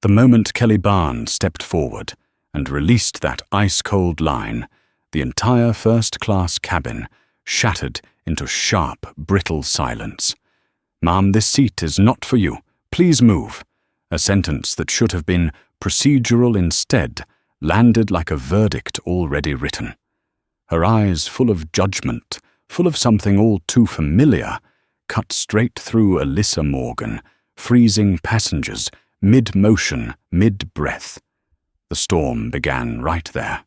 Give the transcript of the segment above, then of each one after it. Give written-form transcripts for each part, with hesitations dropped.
The moment Kelly Barnes stepped forward and released that ice-cold line, the entire first-class cabin shattered into sharp, brittle silence. "Ma'am, this seat is not for you. Please move." A sentence that should have been procedural instead landed like a verdict already written. Her eyes, full of judgment, full of something all too familiar, cut straight through Alyssa Morgan, freezing passengers, mid-motion, mid-breath. The storm began right there.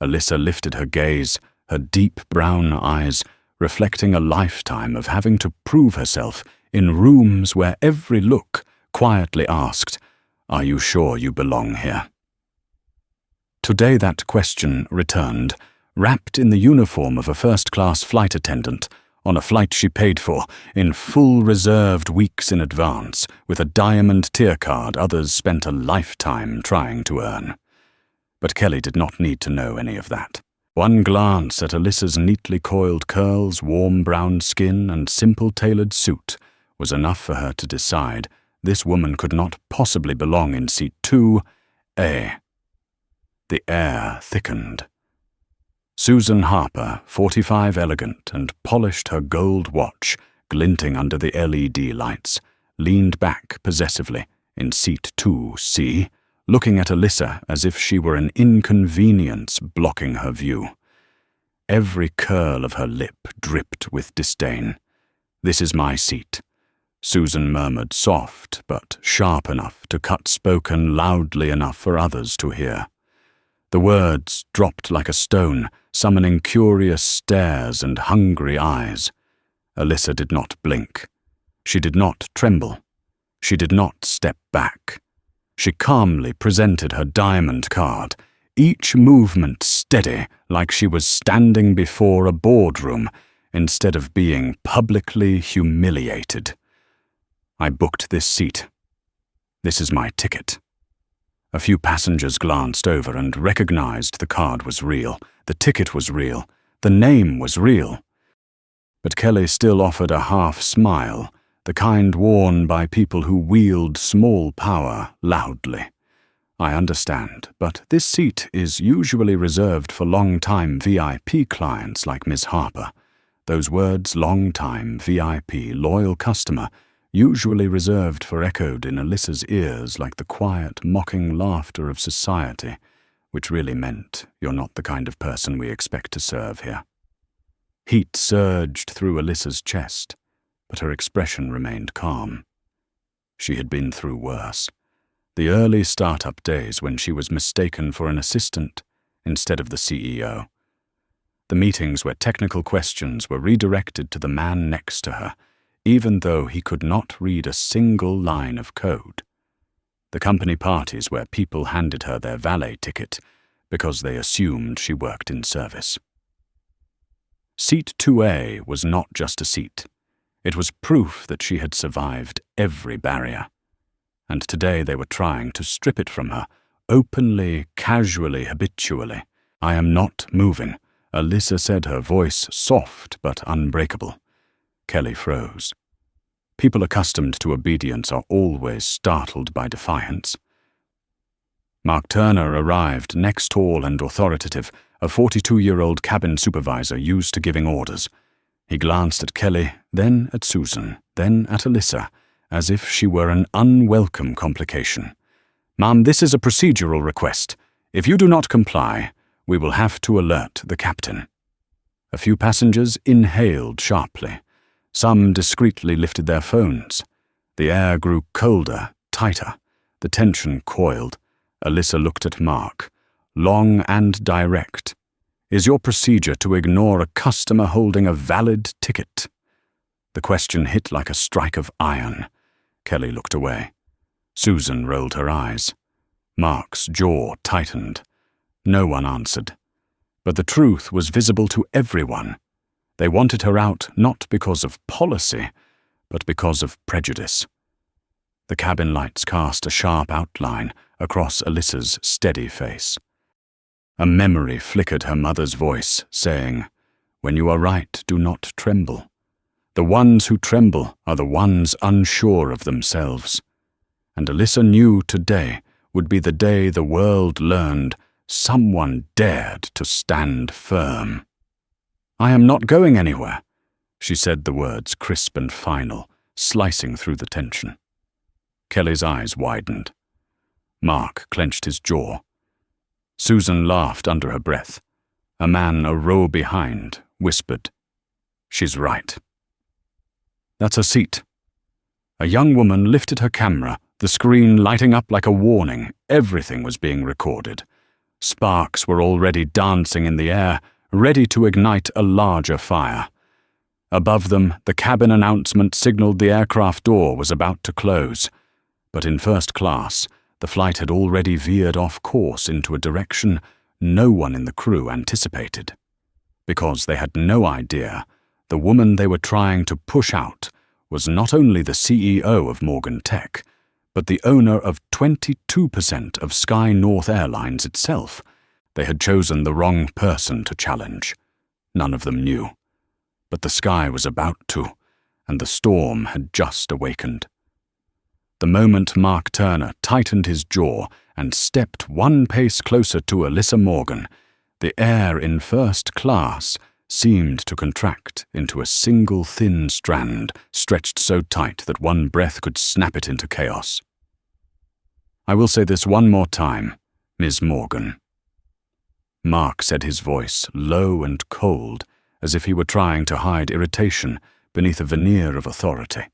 Alyssa lifted her gaze, her deep brown eyes reflecting a lifetime of having to prove herself in rooms where every look quietly asked, "Are you sure you belong here?" Today that question returned, wrapped in the uniform of a first-class flight attendant, on a flight she paid for, in full reserved weeks in advance, with a diamond tier card others spent a lifetime trying to earn. But Kelly did not need to know any of that. One glance at Alyssa's neatly coiled curls, warm brown skin, and simple tailored suit was enough for her to decide this woman could not possibly belong in seat 2A. The air thickened. Susan Harper, 45 elegant, and polished her gold watch, glinting under the LED lights, leaned back possessively in seat 2C, looking at Alyssa as if she were an inconvenience blocking her view. Every curl of her lip dripped with disdain. "This is my seat," Susan murmured, soft but sharp enough to cut spoken loudly enough for others to hear. The words dropped like a stone, summoning curious stares and hungry eyes. Alyssa did not blink. She did not tremble. She did not step back. She calmly presented her diamond card, each movement steady like she was standing before a boardroom instead of being publicly humiliated. "I booked this seat. This is my ticket." A few passengers glanced over and recognized the card was real, the ticket was real, the name was real. But Kelly still offered a half smile, the kind worn by people who wield small power loudly. "I understand, but this seat is usually reserved for long-time VIP clients like Miss Harper." Those words, long-time VIP, loyal customer, usually reserved for echoed in Alyssa's ears like the quiet, mocking laughter of society, which really meant you're not the kind of person we expect to serve here. Heat surged through Alyssa's chest, but her expression remained calm. She had been through worse. The early startup days when she was mistaken for an assistant instead of the CEO. The meetings where technical questions were redirected to the man next to her, even though he could not read a single line of code. The company parties where people handed her their valet ticket because they assumed she worked in service. Seat 2A was not just a seat. It was proof that she had survived every barrier. And today they were trying to strip it from her, openly, casually, habitually. "I am not moving," Alyssa said, her voice soft but unbreakable. Kelly froze. People accustomed to obedience are always startled by defiance. Mark Turner arrived, next tall and authoritative, a 42-year-old cabin supervisor used to giving orders. He glanced at Kelly, then at Susan, then at Alyssa, as if she were an unwelcome complication. "Ma'am, this is a procedural request. If you do not comply, we will have to alert the captain." A few passengers inhaled sharply. Some discreetly lifted their phones. The air grew colder, tighter. The tension coiled. Alyssa looked at Mark, long and direct. "Is your procedure to ignore a customer holding a valid ticket?" The question hit like a strike of iron. Kelly looked away. Susan rolled her eyes. Mark's jaw tightened. No one answered. But the truth was visible to everyone. They wanted her out not because of policy, but because of prejudice. The cabin lights cast a sharp outline across Alyssa's steady face. A memory flickered her mother's voice, saying, "When you are right, do not tremble. The ones who tremble are the ones unsure of themselves." And Alyssa knew today would be the day the world learned someone dared to stand firm. "I am not going anywhere," she said, the words crisp and final, slicing through the tension. Kelly's eyes widened. Mark clenched his jaw. Susan laughed under her breath. A man a row behind whispered, "She's right." "That's a seat." A young woman lifted her camera, the screen lighting up like a warning. Everything was being recorded. Sparks were already dancing in the air, ready to ignite a larger fire. Above them, the cabin announcement signaled the aircraft door was about to close. But in first class, the flight had already veered off course into a direction no one in the crew anticipated. Because they had no idea, the woman they were trying to push out was not only the CEO of Morgan Tech, but the owner of 22% of Sky North Airlines itself. They had chosen the wrong person to challenge. None of them knew. But the sky was about to, and the storm had just awakened. The moment Mark Turner tightened his jaw and stepped one pace closer to Alyssa Morgan, the air in first class seemed to contract into a single thin strand, stretched so tight that one breath could snap it into chaos. "I will say this one more time, Ms. Morgan." Mark said, his voice low and cold, as if he were trying to hide irritation beneath a veneer of authority.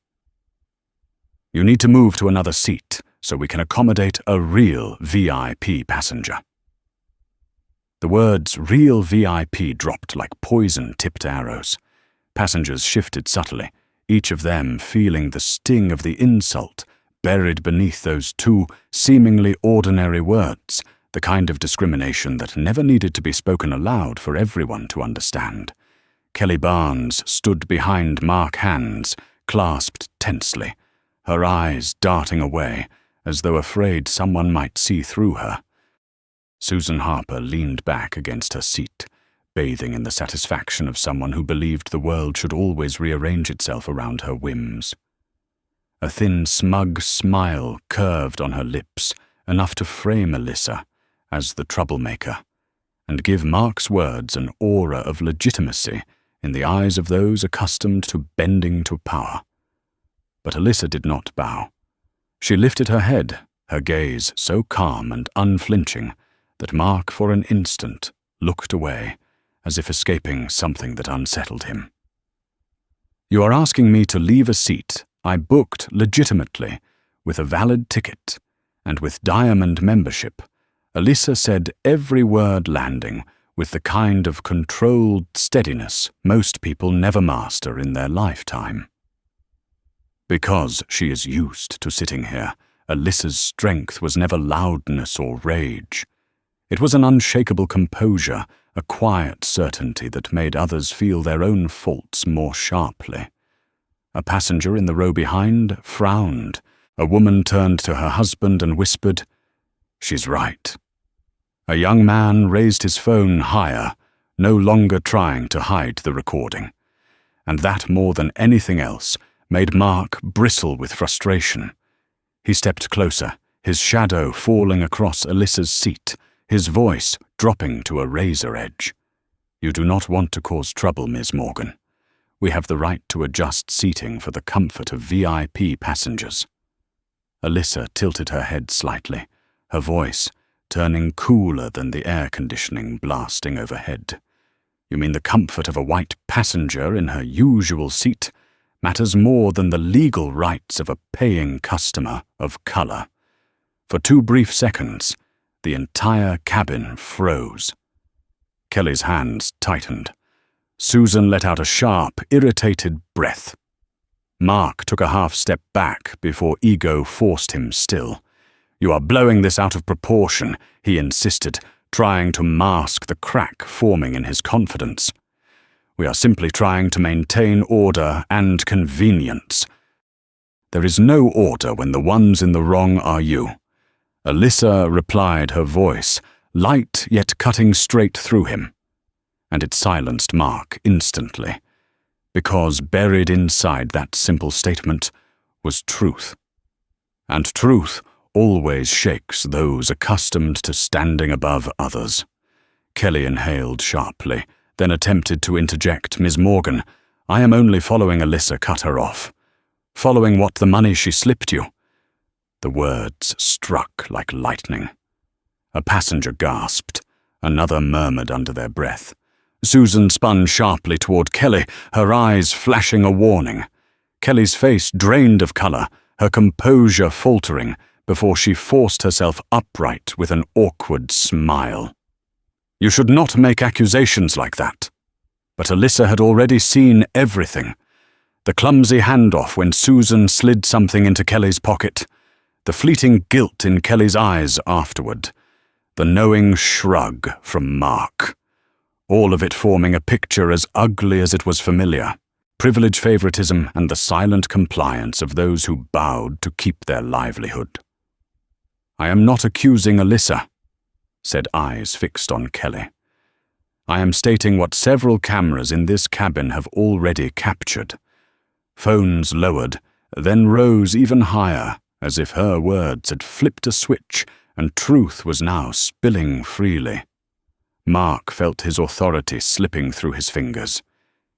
"You need to move to another seat so we can accommodate a real VIP passenger." The words "real VIP" dropped like poison-tipped arrows. Passengers shifted subtly, each of them feeling the sting of the insult buried beneath those two seemingly ordinary words, the kind of discrimination that never needed to be spoken aloud for everyone to understand. Kelly Barnes stood behind Mark, hands clasped tensely, her eyes darting away as though afraid someone might see through her. Susan Harper leaned back against her seat, bathing in the satisfaction of someone who believed the world should always rearrange itself around her whims. A thin, smug smile curved on her lips, enough to frame Alyssa as the troublemaker, and give Mark's words an aura of legitimacy in the eyes of those accustomed to bending to power. But Alyssa did not bow. She lifted her head, her gaze so calm and unflinching that Mark for an instant looked away, as if escaping something that unsettled him. "You are asking me to leave a seat I booked legitimately, with a valid ticket, and with Diamond membership," Alyssa said, every word landing with the kind of controlled steadiness most people never master in their lifetime. Because she is used to sitting here, Alyssa's strength was never loudness or rage. It was an unshakable composure, a quiet certainty that made others feel their own faults more sharply. A passenger in the row behind frowned. A woman turned to her husband and whispered, "She's right." A young man raised his phone higher, no longer trying to hide the recording. And that, more than anything else, made Mark bristle with frustration. He stepped closer, his shadow falling across Alyssa's seat, his voice dropping to a razor edge. "You do not want to cause trouble, Ms. Morgan. We have the right to adjust seating for the comfort of VIP passengers." Alyssa tilted her head slightly, her voice turning cooler than the air conditioning blasting overhead. "You mean the comfort of a white passenger in her usual seat matters more than the legal rights of a paying customer of color." For 2 brief seconds, the entire cabin froze. Kelly's hands tightened. Susan let out a sharp, irritated breath. Mark took a half step back before ego forced him still. "You are blowing this out of proportion," he insisted, trying to mask the crack forming in his confidence. "We are simply trying to maintain order and convenience." "There is no order when the ones in the wrong are you." Alyssa replied, her voice light yet cutting straight through him. And it silenced Mark instantly, because buried inside that simple statement was truth. And truth always shakes those accustomed to standing above others. Kelly inhaled sharply, then attempted to interject. "Ms. Morgan, I am only following." Alyssa cut her off. "Following what? The money she slipped you?" The words struck like lightning. A passenger gasped. Another murmured under their breath. Susan spun sharply toward Kelly, her eyes flashing a warning. Kelly's face drained of color, her composure faltering, before she forced herself upright with an awkward smile. "You should not make accusations like that." But Alyssa had already seen everything. The clumsy handoff when Susan slid something into Kelly's pocket, the fleeting guilt in Kelly's eyes afterward, the knowing shrug from Mark. All of it forming a picture as ugly as it was familiar. Privilege, favoritism, and the silent compliance of those who bowed to keep their livelihood. "I am not accusing Alyssa," said eyes fixed on Kelly. "I am stating what several cameras in this cabin have already captured." Phones lowered, then rose even higher, as if her words had flipped a switch and truth was now spilling freely. Mark felt his authority slipping through his fingers.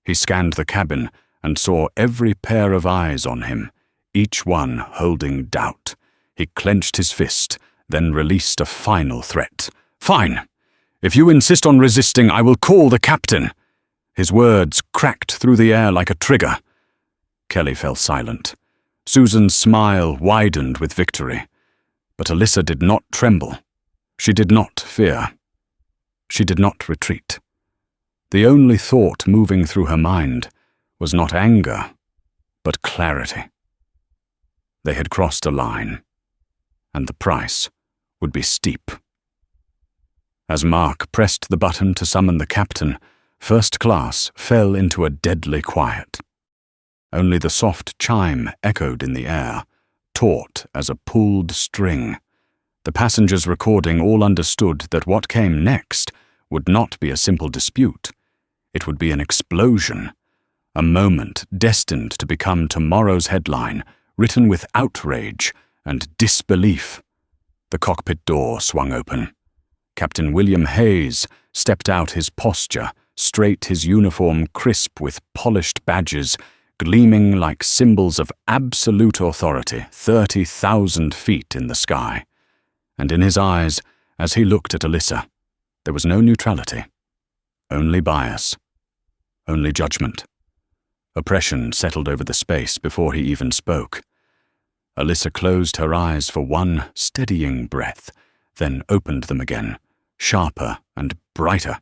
He scanned the cabin and saw every pair of eyes on him, each one holding doubt. He clenched his fist, then released a final threat. "Fine. If you insist on resisting, I will call the captain." His words cracked through the air like a trigger. Kelly fell silent. Susan's smile widened with victory. But Alyssa did not tremble. She did not fear. She did not retreat. The only thought moving through her mind was not anger, but clarity. They had crossed a line, and the price would be steep. As Mark pressed the button to summon the captain, first class fell into a deadly quiet. Only the soft chime echoed in the air, taut as a pulled string. The passengers recording all understood that what came next would not be a simple dispute. It would be an explosion, a moment destined to become tomorrow's headline, written with outrage and disbelief. The cockpit door swung open. Captain William Hayes stepped out, his posture straight, his uniform crisp with polished badges, gleaming like symbols of absolute authority 30,000 feet in the sky. And in his eyes, as he looked at Alyssa, there was no neutrality, only bias, only judgment. Oppression settled over the space before he even spoke. Alyssa closed her eyes for one steadying breath, then opened them again, sharper and brighter.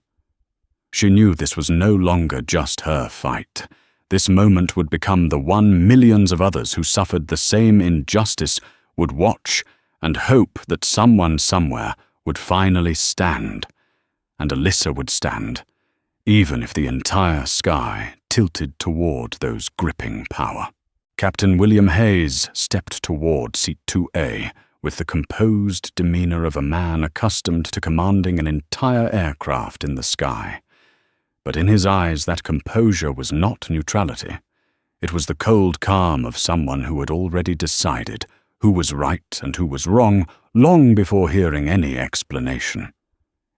She knew this was no longer just her fight. This moment would become the one millions of others who suffered the same injustice would watch and hope that someone somewhere would finally stand. And Alyssa would stand, even if the entire sky tilted toward those gripping power. Captain William Hayes stepped toward seat 2A with the composed demeanor of a man accustomed to commanding an entire aircraft in the sky. But in his eyes, that composure was not neutrality. It was the cold calm of someone who had already decided who was right and who was wrong long before hearing any explanation.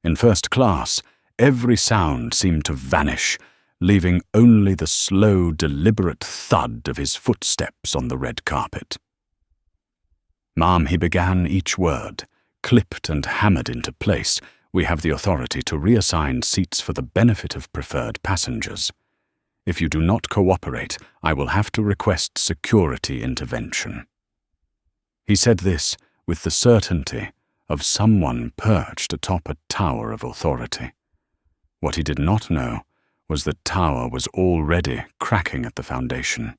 In first class, every sound seemed to vanish, leaving only the slow, deliberate thud of his footsteps on the red carpet. "Ma'am," he began each word, clipped and hammered into place. "We have the authority to reassign seats for the benefit of preferred passengers. If you do not cooperate, I will have to request security intervention." He said this with the certainty of someone perched atop a tower of authority. What he did not know was that tower was already cracking at the foundation.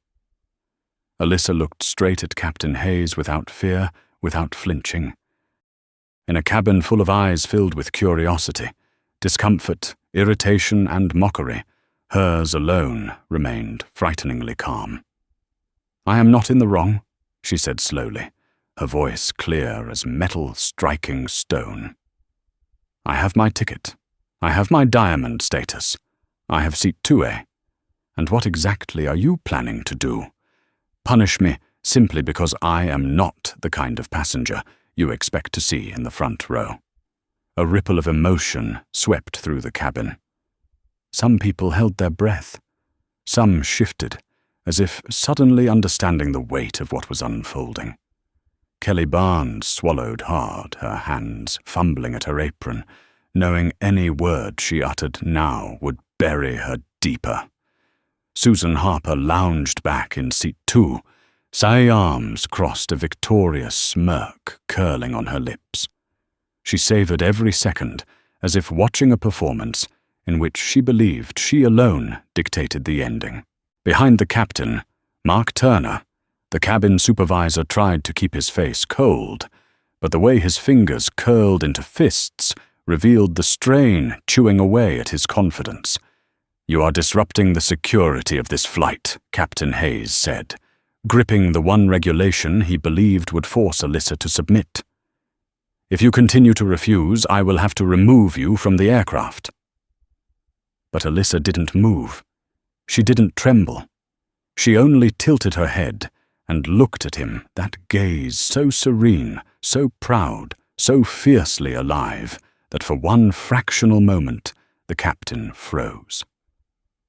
Alyssa looked straight at Captain Hayes without fear, without flinching. In a cabin full of eyes filled with curiosity, discomfort, irritation, and mockery, hers alone remained frighteningly calm. "I am not in the wrong," she said slowly, her voice clear as metal striking stone. "I have my ticket. I have my diamond status. I have seat 2A. And what exactly are you planning to do? Punish me simply because I am not the kind of passenger you expect to see in the front row. A ripple of emotion swept through the cabin. Some people held their breath. Some shifted, as if suddenly understanding the weight of what was unfolding. Kelly Barnes swallowed hard, her hands fumbling at her apron, knowing any word she uttered now would bury her deeper. Susan Harper lounged back in seat 2, saggy arms crossed, a victorious smirk curling on her lips. She savored every second, as if watching a performance in which she believed she alone dictated the ending. Behind the captain, Mark Turner, the cabin supervisor, tried to keep his face cold, but the way his fingers curled into fists revealed the strain chewing away at his confidence. "You are disrupting the security of this flight," Captain Hayes said, gripping the one regulation he believed would force Alyssa to submit. "If you continue to refuse, I will have to remove you from the aircraft." But Alyssa didn't move. She didn't tremble. She only tilted her head and looked at him, that gaze so serene, so proud, so fiercely alive, that for one fractional moment the captain froze.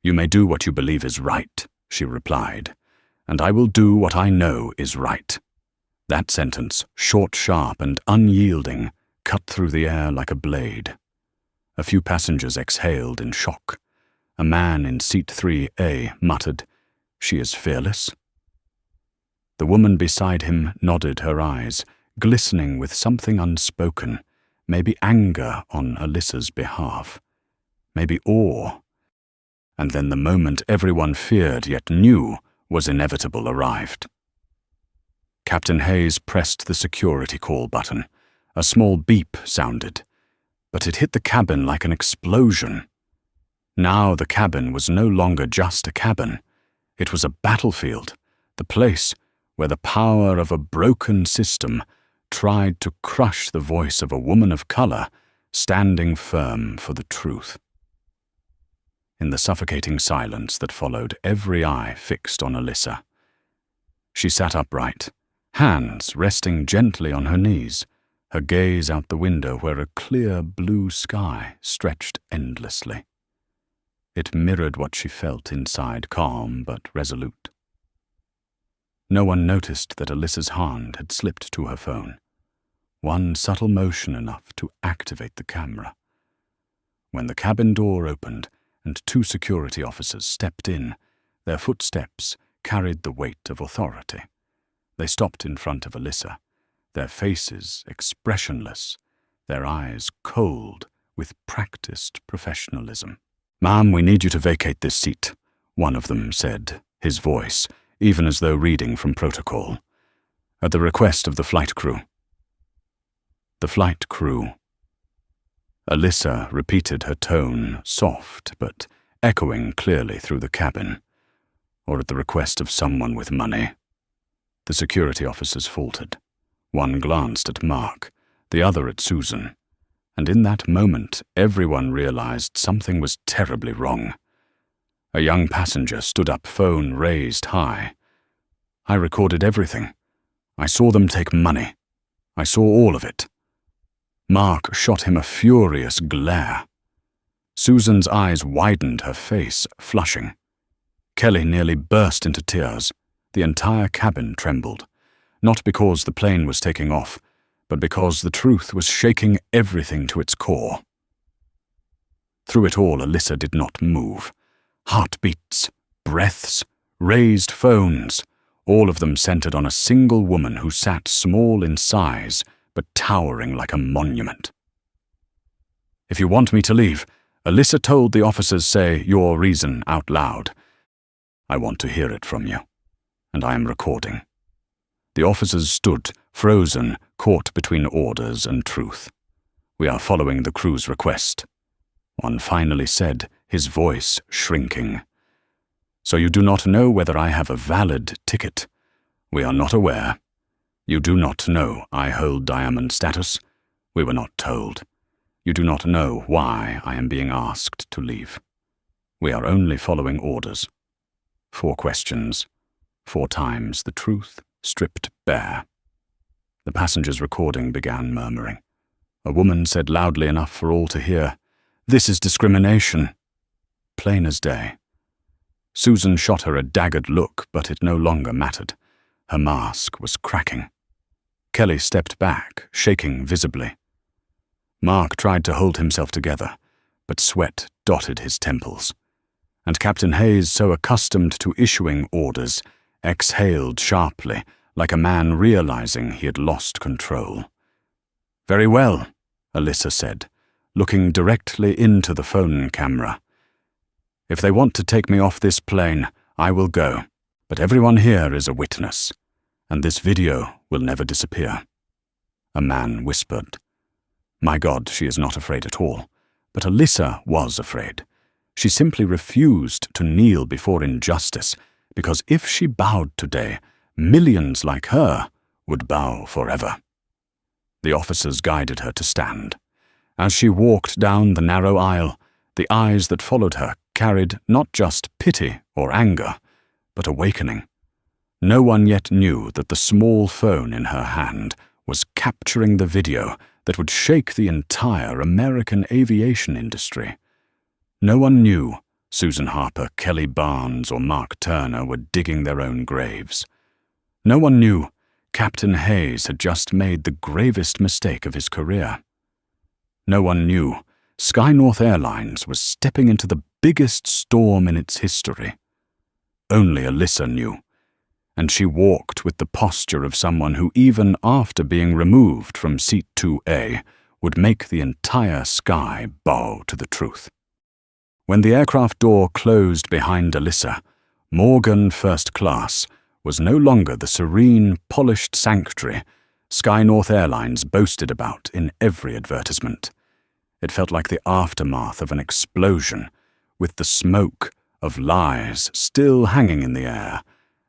"You may do what you believe is right," she replied, "and I will do what I know is right." That sentence, short, sharp, and unyielding, cut through the air like a blade. A few passengers exhaled in shock. A man in seat 3A muttered, "She is fearless." The woman beside him nodded her eyes, glistening with something unspoken, maybe anger on Alyssa's behalf, maybe awe. And then the moment everyone feared yet knew was inevitable arrived. Captain Hayes pressed the security call button. A small beep sounded, but it hit the cabin like an explosion. Now the cabin was no longer just a cabin. It was a battlefield, the place where the power of a broken system tried to crush the voice of a woman of color standing firm for the truth. In the suffocating silence that followed, every eye fixed on Alyssa. She sat upright, hands resting gently on her knees, her gaze out the window where a clear blue sky stretched endlessly. It mirrored what she felt inside, calm but resolute. No one noticed that Alyssa's hand had slipped to her phone, one subtle motion enough to activate the camera. When the cabin door opened and 2 security officers stepped in, their footsteps carried the weight of authority. They stopped in front of Alyssa, their faces expressionless, their eyes cold with practiced professionalism. "Ma'am, we need you to vacate this seat," one of them said, his voice even as though reading from protocol, "at the request of the flight crew." The flight crew. Alyssa repeated her tone, soft but echoing clearly through the cabin. "Or at the request of someone with money." The security officers faltered. One glanced at Mark, the other at Susan, and in that moment everyone realized something was terribly wrong. A young passenger stood up, phone raised high. "I recorded everything. I saw them take money. I saw all of it." Mark shot him a furious glare. Susan's eyes widened, her face flushing. Kelly nearly burst into tears. The entire cabin trembled, not because the plane was taking off, but because the truth was shaking everything to its core. Through it all, Alyssa did not move. Heartbeats, breaths, raised phones, all of them centered on a single woman who sat small in size, but towering like a monument. "If you want me to leave," Alyssa told the officers, "say your reason out loud. I want to hear it from you, and I am recording." The officers stood, frozen, caught between orders and truth. "We are following the crew's request," one finally said, his voice shrinking. "So you do not know whether I have a valid ticket?" "We are not aware." "You do not know I hold diamond status?" "We were not told." "You do not know why I am being asked to leave?" "We are only following orders." 4 questions, 4 times the truth stripped bare. The passenger's recording began murmuring. A woman said loudly enough for all to hear, "This is discrimination." Plain as day. Susan shot her a daggered look, but it no longer mattered. Her mask was cracking. Kelly stepped back, shaking visibly. Mark tried to hold himself together, but sweat dotted his temples. And Captain Hayes, so accustomed to issuing orders, exhaled sharply, like a man realizing he had lost control. "Very well," Alyssa said, looking directly into the phone camera. "If they want to take me off this plane, I will go. But everyone here is a witness, and this video will never disappear." A man whispered. My God, she is not afraid at all. But Alyssa was afraid. She simply refused to kneel before injustice, because if she bowed today, millions like her would bow forever. The officers guided her to stand. As she walked down the narrow aisle, the eyes that followed her carried not just pity or anger, but awakening. No one yet knew that the small phone in her hand was capturing the video that would shake the entire American aviation industry. No one knew Susan Harper, Kelly Barnes, or Mark Turner were digging their own graves. No one knew Captain Hayes had just made the gravest mistake of his career. No one knew SkyNorth Airlines was stepping into the biggest storm in its history. Only Alyssa knew, and she walked with the posture of someone who, even after being removed from Seat 2A, would make the entire sky bow to the truth. When the aircraft door closed behind Alyssa, Morgan First Class was no longer the serene, polished sanctuary SkyNorth Airlines boasted about in every advertisement. It felt like the aftermath of an explosion, with the smoke of lies still hanging in the air,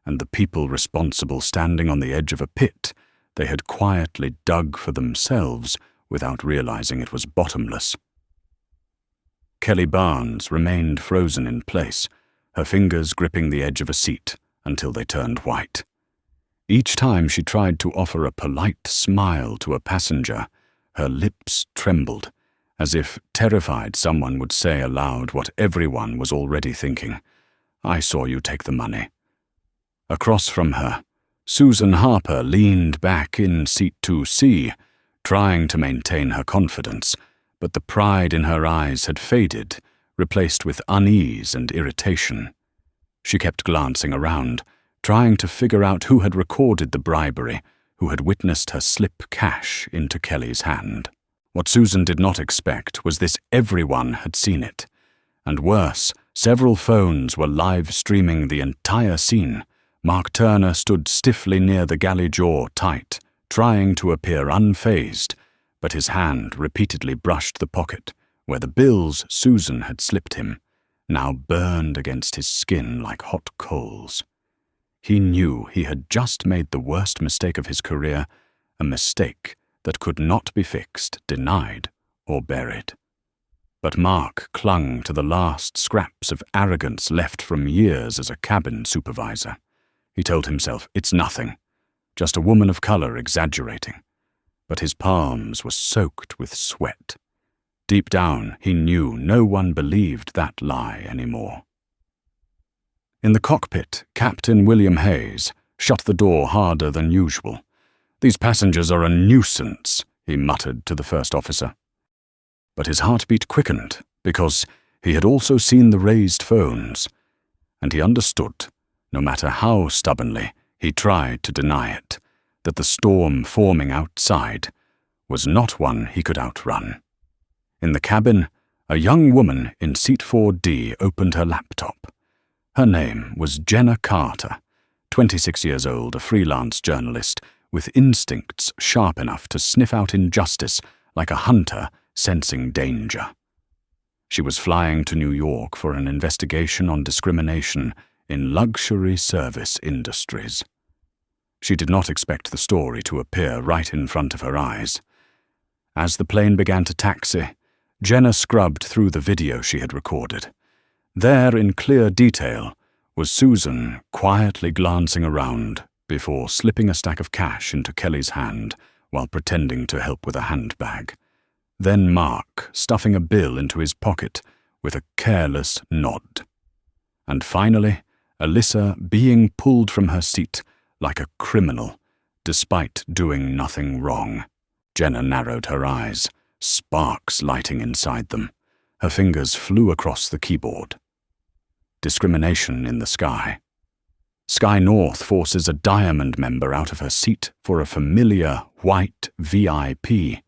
and the people responsible standing on the edge of a pit they had quietly dug for themselves without realizing it was bottomless. Kelly Barnes remained frozen in place, her fingers gripping the edge of a seat until they turned white. Each time she tried to offer a polite smile to a passenger, her lips trembled, as if terrified someone would say aloud what everyone was already thinking. "I saw you take the money." Across from her, Susan Harper leaned back in Seat 2C, trying to maintain her confidence, but the pride in her eyes had faded, replaced with unease and irritation. She kept glancing around, trying to figure out who had recorded the bribery, who had witnessed her slip cash into Kelly's hand. What Susan did not expect was this: everyone had seen it. And worse, several phones were live streaming the entire scene. Mark Turner stood stiffly near the galley jaw tight, trying to appear unfazed, but his hand repeatedly brushed the pocket where the bills Susan had slipped him, now burned against his skin like hot coals. He knew he had just made the worst mistake of his career, a mistake that could not be fixed, denied, or buried. But Mark clung to the last scraps of arrogance left from years as a cabin supervisor. He told himself, it's nothing, just a woman of color exaggerating. But his palms were soaked with sweat. Deep down, he knew no one believed that lie anymore. In the cockpit, Captain William Hayes shut the door harder than usual. "These passengers are a nuisance," he muttered to the first officer. But his heartbeat quickened, because he had also seen the raised phones, and he understood, no matter how stubbornly he tried to deny it, that the storm forming outside was not one he could outrun. In the cabin, a young woman in Seat 4D opened her laptop. Her name was Jenna Carter, 26 years old, a freelance journalist with instincts sharp enough to sniff out injustice like a hunter sensing danger. She was flying to New York for an investigation on discrimination in luxury service industries. She did not expect the story to appear right in front of her eyes. As the plane began to taxi, Jenna scrubbed through the video she had recorded. There, in clear detail, was Susan quietly glancing around before slipping a stack of cash into Kelly's hand while pretending to help with a handbag. Then Mark stuffing a bill into his pocket with a careless nod. And finally, Alyssa being pulled from her seat like a criminal, despite doing nothing wrong. Jenna narrowed her eyes, sparks lighting inside them. Her fingers flew across the keyboard. Discrimination in the sky. Sky North forces a Diamond member out of her seat for a familiar white VIP.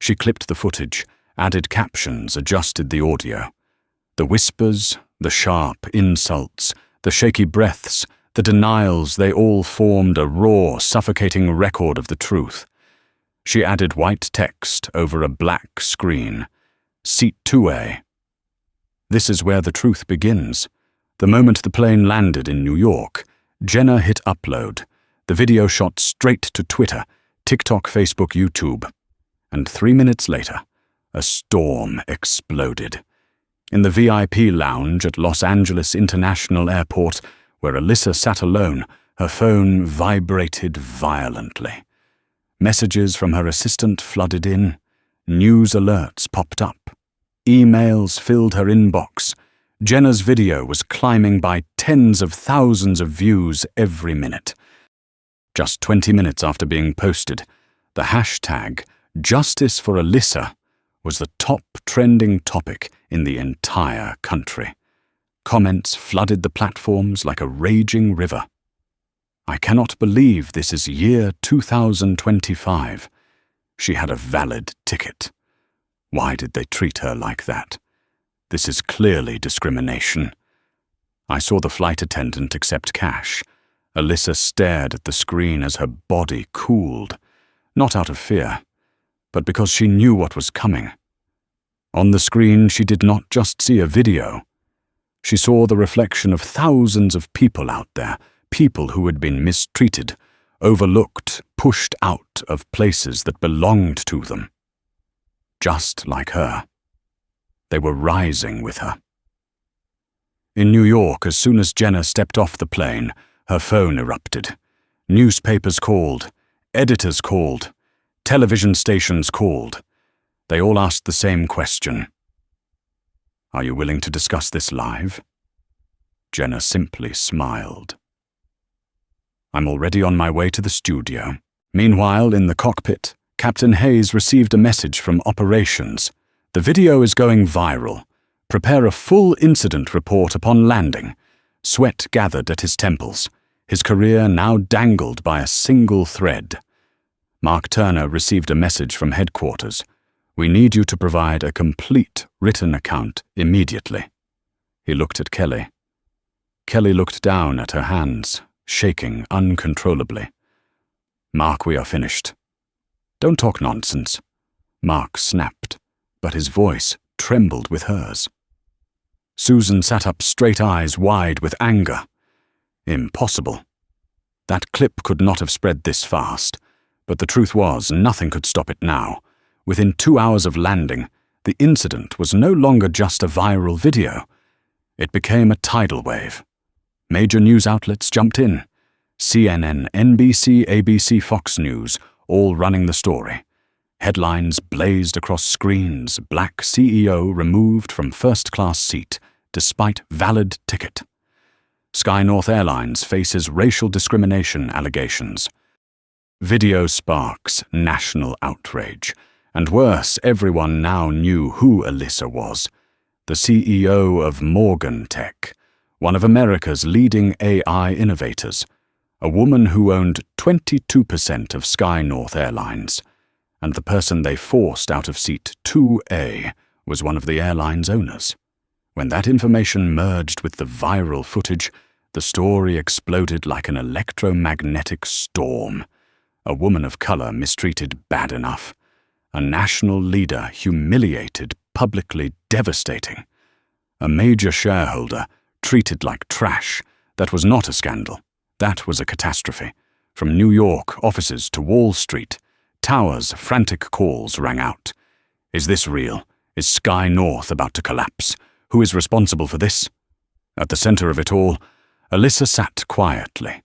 She clipped the footage, added captions, adjusted the audio. The whispers, the sharp insults, the shaky breaths, the denials, they all formed a raw, suffocating record of the truth. She added white text over a black screen. Seat 2A. This is where the truth begins. The moment the plane landed in New York, Jenna hit upload. The video shot straight to Twitter, TikTok, Facebook, YouTube. And 3 minutes later, a storm exploded. In the VIP lounge at Los Angeles International Airport, where Alyssa sat alone, her phone vibrated violently. Messages from her assistant flooded in. News alerts popped up. Emails filled her inbox. Jenna's video was climbing by tens of thousands of views every minute. Just 20 minutes after being posted, the hashtag Justice for Alyssa was the top trending topic in the entire country. Comments flooded the platforms like a raging river. I cannot believe this is year 2025. She had a valid ticket. Why did they treat her like that? This is clearly discrimination. I saw the flight attendant accept cash. Alyssa stared at the screen as her body cooled, not out of fear, but because she knew what was coming. On the screen, she did not just see a video. She saw the reflection of thousands of people out there, people who had been mistreated, overlooked, pushed out of places that belonged to them. Just like her. They were rising with her. In New York, as soon as Jenna stepped off the plane, her phone erupted. Newspapers called, editors called, television stations called. They all asked the same question. Are you willing to discuss this live? Jenna simply smiled. I'm already on my way to the studio. Meanwhile, in the cockpit, Captain Hayes received a message from operations. The video is going viral. Prepare a full incident report upon landing. Sweat gathered at his temples. His career now dangled by a single thread. Mark Turner received a message from headquarters. We need you to provide a complete written account immediately. He looked at Kelly. Kelly looked down at her hands, shaking uncontrollably. Mark, we are finished. Don't talk nonsense. Mark snapped, but his voice trembled with hers. Susan sat up, straight eyes wide with anger. Impossible. That clip could not have spread this fast, but the truth was nothing could stop it now. Within 2 hours of landing, the incident was no longer just a viral video. It became a tidal wave. Major news outlets jumped in. CNN, NBC, ABC, Fox News, all running the story. Headlines blazed across screens. BlackCeo removed from first-class seat, despite valid ticket. Sky North Airlines faces racial discrimination allegations. Video sparks national outrage. And worse, everyone now knew who Alyssa was. The CEO of Morgan Tech, one of America's leading AI innovators. A woman who owned 22% of Sky North Airlines. And the person they forced out of seat 2A was one of the airline's owners. When that information merged with the viral footage, the story exploded like an electromagnetic storm. A woman of color mistreated bad enough. A national leader humiliated, publicly devastating. A major shareholder treated like trash. That was not a scandal. That was a catastrophe. From New York offices to Wall Street, towers, frantic calls rang out. Is this real? Is Sky North about to collapse? Who is responsible for this? At the center of it all, Alyssa sat quietly.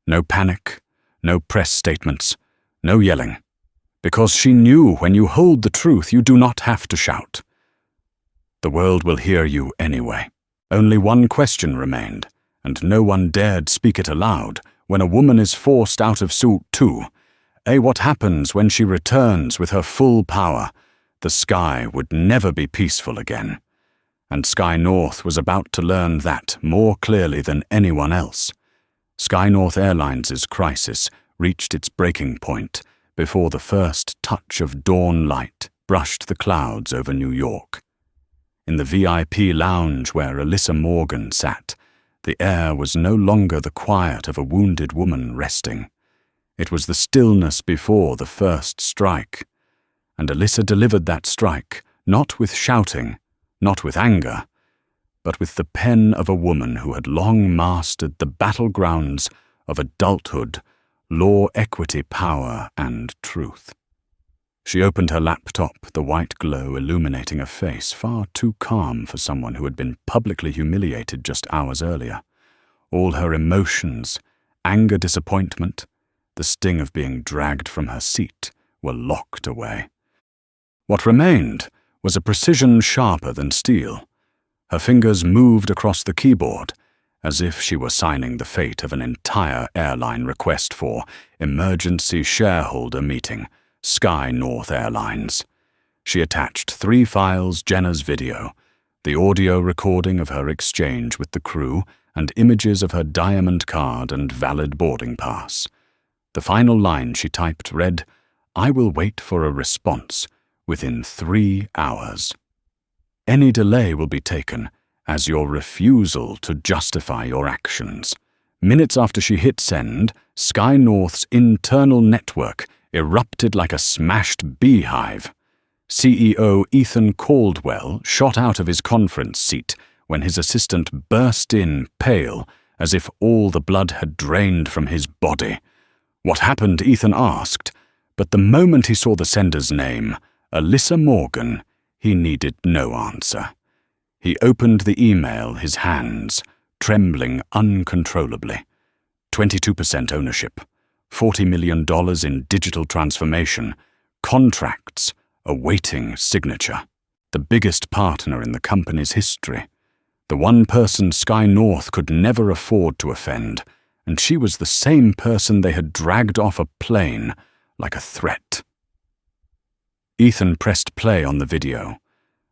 No panic, no press statements, no yelling. Because she knew when you hold the truth, you do not have to shout. The world will hear you anyway. Only one question remained, and no one dared speak it aloud when a woman is forced out of suit too. What happens when she returns with her full power? The sky would never be peaceful again. And Sky North was about to learn that more clearly than anyone else. Sky North Airlines' crisis reached its breaking point before the first touch of dawn light brushed the clouds over New York. In the VIP lounge where Alyssa Morgan sat, the air was no longer the quiet of a wounded woman resting. It was the stillness before the first strike. And Alyssa delivered that strike, not with shouting, not with anger, but with the pen of a woman who had long mastered the battlegrounds of adulthood, law, equity, power, and truth. She opened her laptop, the white glow illuminating a face far too calm for someone who had been publicly humiliated just hours earlier. All her emotions, anger, disappointment, the sting of being dragged from her seat, were locked away. What remained was a precision sharper than steel. Her fingers moved across the keyboard, as if she were signing the fate of an entire airline request for emergency shareholder meeting, Sky North Airlines. She attached 3 files: Jenna's video, the audio recording of her exchange with the crew, and images of her diamond card and valid boarding pass. The final line she typed read, "I will wait for a response within 3 hours. Any delay will be taken as your refusal to justify your actions." Minutes after she hit send, Sky North's internal network erupted like a smashed beehive. CEO Ethan Caldwell shot out of his conference seat when his assistant burst in, pale, as if all the blood had drained from his body. What happened, Ethan asked, but the moment he saw the sender's name, Alyssa Morgan, he needed no answer. He opened the email, his hands trembling uncontrollably. 22% ownership, $40 million in digital transformation, contracts awaiting signature. The biggest partner in the company's history. The one person Sky North could never afford to offend, and she was the same person they had dragged off a plane like a threat. Ethan pressed play on the video.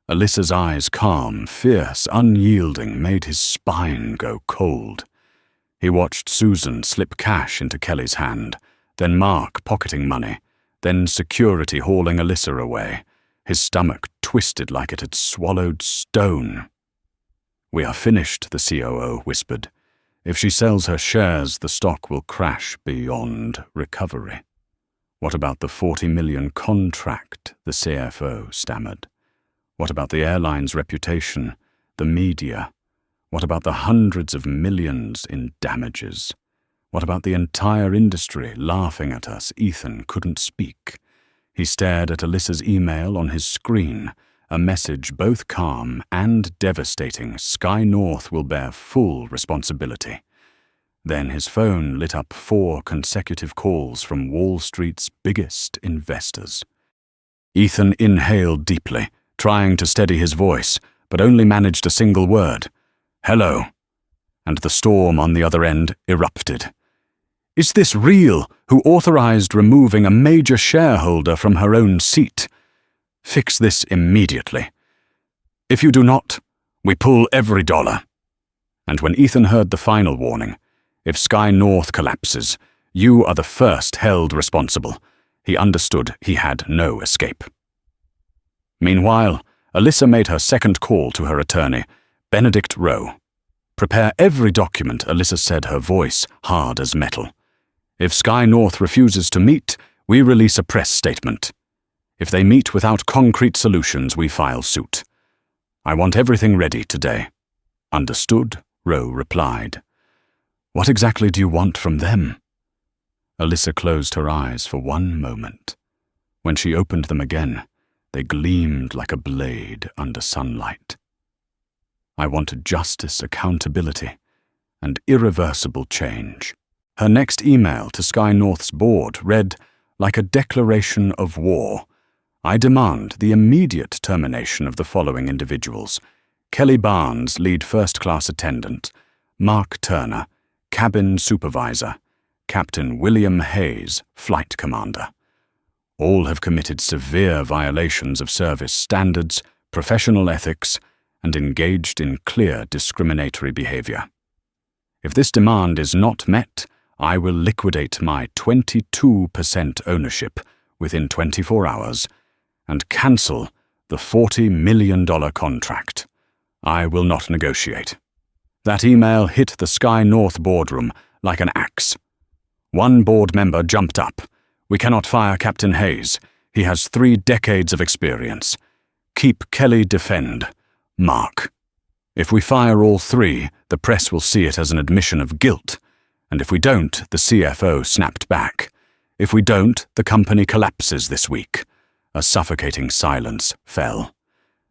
Alyssa's eyes, calm, fierce, unyielding, made his spine go cold. He watched Susan slip cash into Kelly's hand, then Mark pocketing money, then security hauling Alyssa away. His stomach twisted like it had swallowed stone. "We are finished," the COO whispered. "If she sells her shares, the stock will crash beyond recovery." "What about the $40 million contract?" the CFO stammered. "What about the airline's reputation, the media? What about the hundreds of millions in damages? What about the entire industry laughing at us?" Ethan couldn't speak. He stared at Alyssa's email on his screen, a message both calm and devastating. Sky North will bear full responsibility. Then his phone lit up 4 consecutive calls from Wall Street's biggest investors. Ethan inhaled deeply, trying to steady his voice, but only managed a single word. "Hello." And the storm on the other end erupted. "Is this real? Who authorized removing a major shareholder from her own seat? Fix this immediately. If you do not, we pull every dollar." And when Ethan heard the final warning, "If Sky North collapses, you are the first held responsible," he understood he had no escape. Meanwhile, Alyssa made her second call to her attorney, Benedict Rowe. "Prepare every document," Alyssa said, her voice hard as metal. "If Sky North refuses to meet, we release a press statement. If they meet without concrete solutions, we file suit. I want everything ready today." "Understood," Rowe replied. "What exactly do you want from them?" Alyssa closed her eyes for one moment. When she opened them again, they gleamed like a blade under sunlight. "I want justice, accountability, and irreversible change." Her next email to Sky North's board read, like a declaration of war, "I demand the immediate termination of the following individuals: Kelly Barnes, lead first-class attendant; Mark Turner, cabin supervisor; Captain William Hayes, flight commander. All have committed severe violations of service standards, professional ethics, and engaged in clear discriminatory behavior. If this demand is not met, I will liquidate my 22% ownership within 24 hours and cancel the $40 million contract. I will not negotiate." That email hit the Sky North boardroom like an axe. One board member jumped up. "We cannot fire Captain Hayes. He has 3 decades of experience. Keep Kelly defend. Mark. If we fire all 3, the press will see it as an admission of guilt. And if we don't," the CFO snapped back, "if we don't, the company collapses this week." A suffocating silence fell.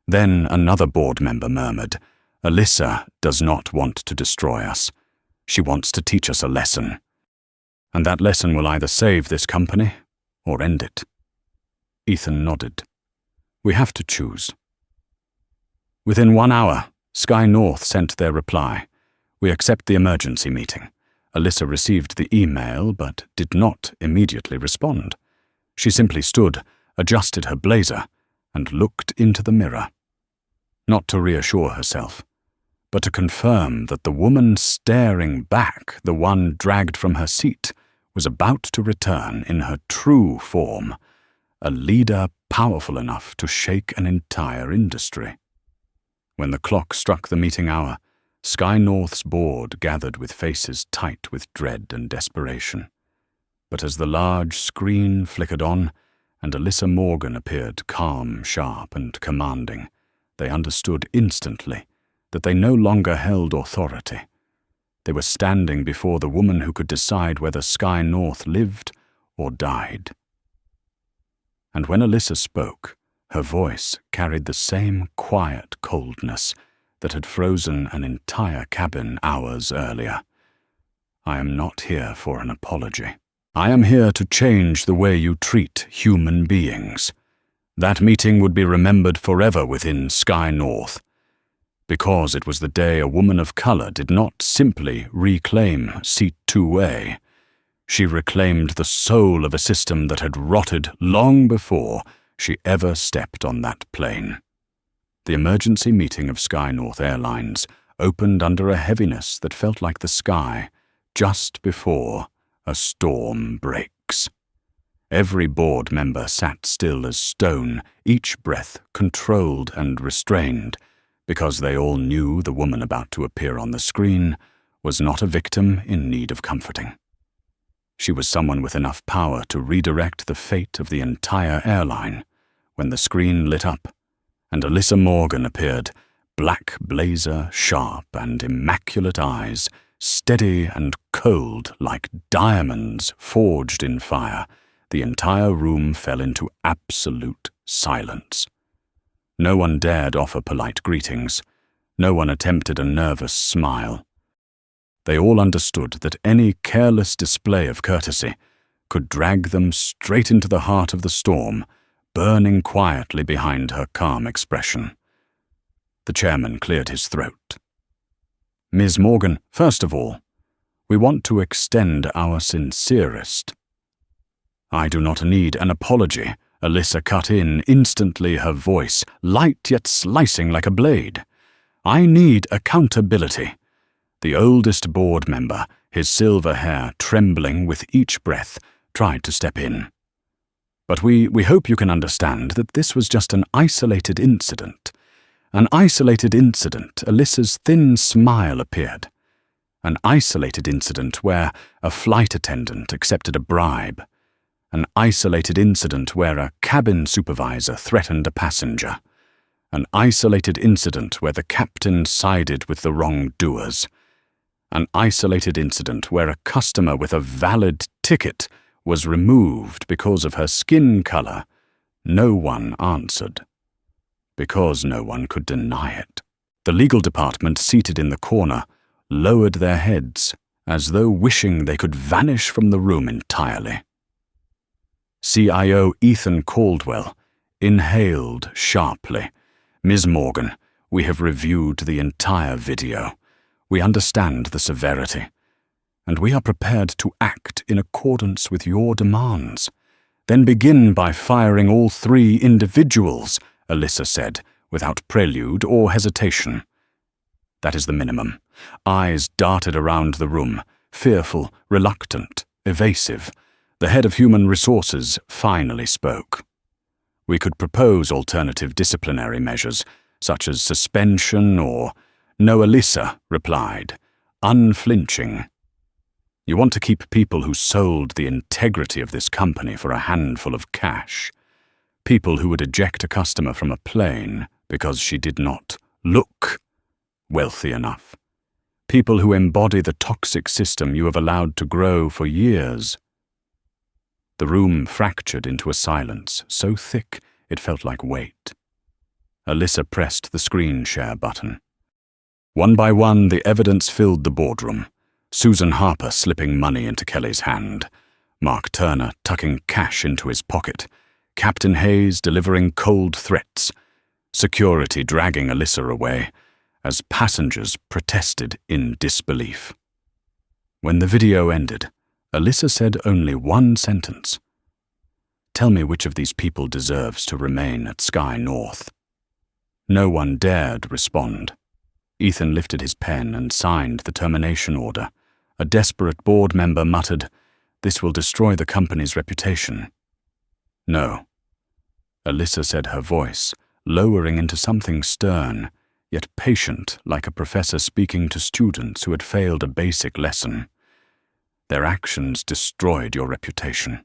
Then another board member murmured, "Alyssa does not want to destroy us. She wants to teach us a lesson. And that lesson will either save this company or end it." Ethan nodded. "We have to choose." Within 1 hour, Sky North sent their reply. "We accept the emergency meeting." Alyssa received the email but did not immediately respond. She simply stood, adjusted her blazer, and looked into the mirror. Not to reassure herself, but to confirm that the woman staring back, the one dragged from her seat, was about to return in her true form, a leader powerful enough to shake an entire industry. When the clock struck the meeting hour, Sky North's board gathered with faces tight with dread and desperation. But as the large screen flickered on, and Alyssa Morgan appeared calm, sharp, and commanding, they understood instantly that they no longer held authority. They were standing before the woman who could decide whether Sky North lived or died. And when Alyssa spoke, her voice carried the same quiet coldness that had frozen an entire cabin hours earlier. "I am not here for an apology. I am here to change the way you treat human beings." That meeting would be remembered forever within Sky North, because it was the day a woman of color did not simply reclaim Seat 2A. She reclaimed the soul of a system that had rotted long before she ever stepped on that plane. The emergency meeting of Sky North Airlines opened under a heaviness that felt like the sky just before a storm breaks. Every board member sat still as stone, each breath controlled and restrained, because they all knew the woman about to appear on the screen was not a victim in need of comforting. She was someone with enough power to redirect the fate of the entire airline. When the screen lit up, and Alyssa Morgan appeared, black blazer, sharp and immaculate eyes, steady and cold like diamonds forged in fire, the entire room fell into absolute silence. No one dared offer polite greetings. No one attempted a nervous smile. They all understood that any careless display of courtesy could drag them straight into the heart of the storm, burning quietly behind her calm expression. The chairman cleared his throat. "Ms. Morgan, first of all, we want to extend our sincerest—" "I do not need an apology," Alyssa cut in, instantly, her voice light yet slicing like a blade. "I need accountability." The oldest board member, his silver hair trembling with each breath, tried to step in. "But we hope you can understand that this was just an isolated incident." An isolated incident, Alyssa's thin smile appeared. An isolated incident where a flight attendant accepted a bribe. An isolated incident where a cabin supervisor threatened a passenger. An isolated incident where the captain sided with the wrongdoers. An isolated incident where a customer with a valid ticket was removed because of her skin color. No one answered, because no one could deny it. The legal department, seated in the corner, lowered their heads as though wishing they could vanish from the room entirely. CIO Ethan Caldwell inhaled sharply. "Ms. Morgan, we have reviewed the entire video. We understand the severity, and we are prepared to act in accordance with your demands." "Then begin by firing all 3 individuals," Alyssa said, without prelude or hesitation. "That is the minimum." Eyes darted around the room, fearful, reluctant, evasive. The head of Human Resources finally spoke. "We could propose alternative disciplinary measures, such as suspension or—" "No," Alyssa replied, unflinching. "You want to keep people who sold the integrity of this company for a handful of cash. People who would eject a customer from a plane because she did not look wealthy enough. People who embody the toxic system you have allowed to grow for years." The room fractured into a silence so thick it felt like weight. Alyssa pressed the screen share button. One by one, the evidence filled the boardroom. Susan Harper slipping money into Kelly's hand, Mark Turner tucking cash into his pocket, Captain Hayes delivering cold threats, security dragging Alyssa away, as passengers protested in disbelief. When the video ended, Alyssa said only one sentence. "Tell me which of these people deserves to remain at Sky North." No one dared respond. Ethan lifted his pen and signed the termination order. A desperate board member muttered, "This will destroy the company's reputation." "No." Alyssa said, her voice lowering into something stern, yet patient, like a professor speaking to students who had failed a basic lesson. "Their actions destroyed your reputation.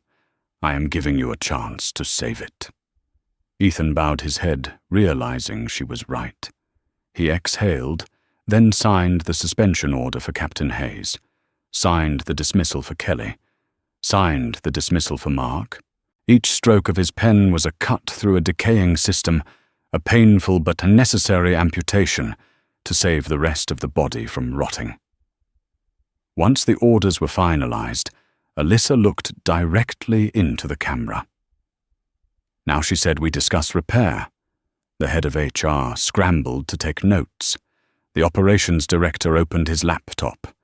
I am giving you a chance to save it." Ethan bowed his head, realizing she was right. He exhaled, then signed the suspension order for Captain Hayes, signed the dismissal for Kelly, signed the dismissal for Mark. Each stroke of his pen was a cut through a decaying system, a painful but necessary amputation to save the rest of the body from rotting. Once the orders were finalized, Alyssa looked directly into the camera. "Now," she said, "we discuss repair." The head of HR scrambled to take notes. The operations director opened his laptop.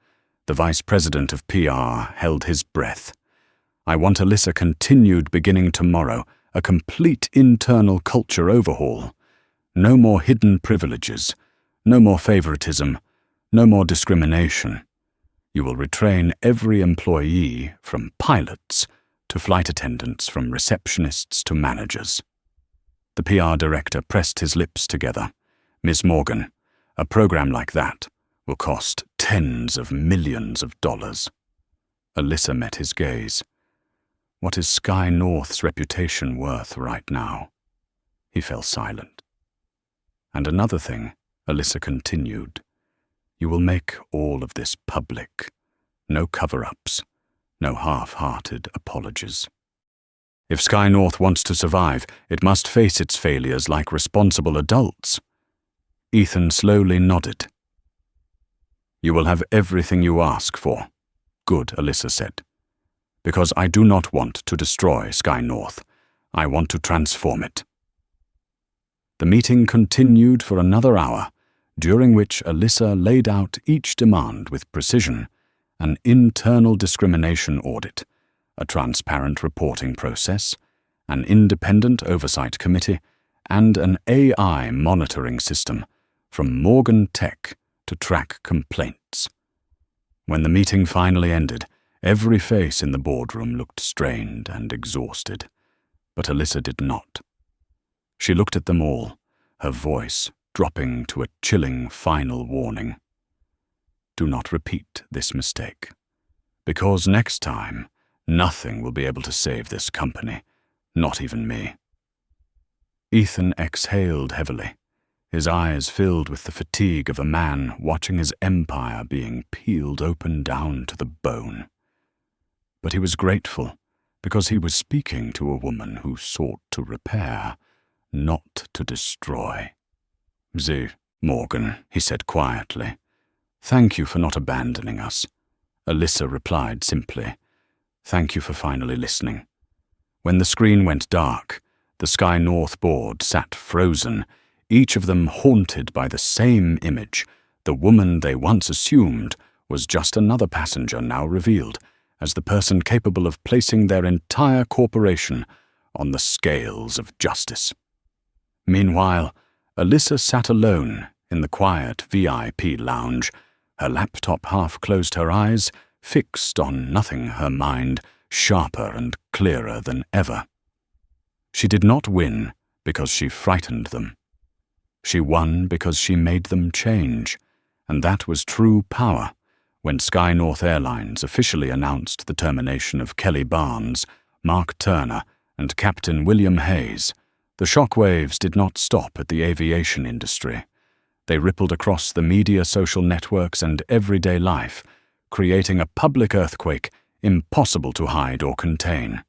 The vice president of PR held his breath. "I want Alyssa continued beginning tomorrow, a complete internal culture overhaul. No more hidden privileges, no more favoritism, no more discrimination. You will retrain every employee from pilots to flight attendants, from receptionists to managers." The PR director pressed his lips together. "Ms. Morgan, a program like that will cost tens of millions of dollars." Alyssa met his gaze. "What is Sky North's reputation worth right now?" He fell silent. "And another thing," Alyssa continued, "you will make all of this public. No cover-ups, no half-hearted apologies. If Sky North wants to survive, it must face its failures like responsible adults." Ethan slowly nodded. "You will have everything you ask for." "Good," Alyssa said. "Because I do not want to destroy Sky North. I want to transform it." The meeting continued for another hour, during which Alyssa laid out each demand with precision: an internal discrimination audit, a transparent reporting process, an independent oversight committee, and an AI monitoring system from Morgan Tech to track complaints. When the meeting finally ended, every face in the boardroom looked strained and exhausted, but Alyssa did not. She looked at them all, her voice dropping to a chilling final warning. Do not repeat this mistake, because next time, nothing will be able to save this company, not even me. Ethan exhaled heavily, his eyes filled with the fatigue of a man watching his empire being peeled open down to the bone. But he was grateful, because he was speaking to a woman who sought to repair, not to destroy. "Ms. Morgan," he said quietly, "thank you for not abandoning us. Alyssa replied simply, "Thank you for finally listening." When the screen went dark, the Sky North board sat frozen, each of them haunted by the same image. The woman they once assumed was just another passenger now revealed as the person capable of placing their entire corporation on the scales of justice. Meanwhile, Alyssa sat alone in the quiet VIP lounge, her laptop half closed, her eyes fixed on nothing, her mind sharper and clearer than ever. She did not win because she frightened them. She won because she made them change, and that was true power. When Sky North Airlines officially announced the termination of Kelly Barnes, Mark Turner, and Captain William Hayes, the shockwaves did not stop at the aviation industry. They rippled across the media, social networks, and everyday life, creating a public earthquake impossible to hide or contain.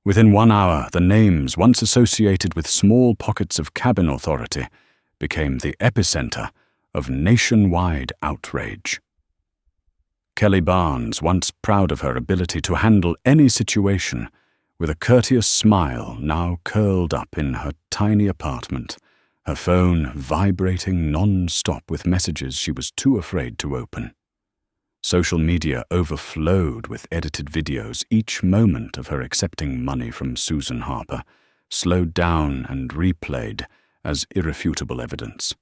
Within 1 hour, the names once associated with small pockets of cabin authority became the epicenter of nationwide outrage. Kelly Barnes, once proud of her ability to handle any situation, with a courteous smile, now curled up in her tiny apartment, her phone vibrating non-stop with messages she was too afraid to open. Social media overflowed with edited videos, each moment of her accepting money from Susan Harper, slowed down and replayed as irrefutable evidence.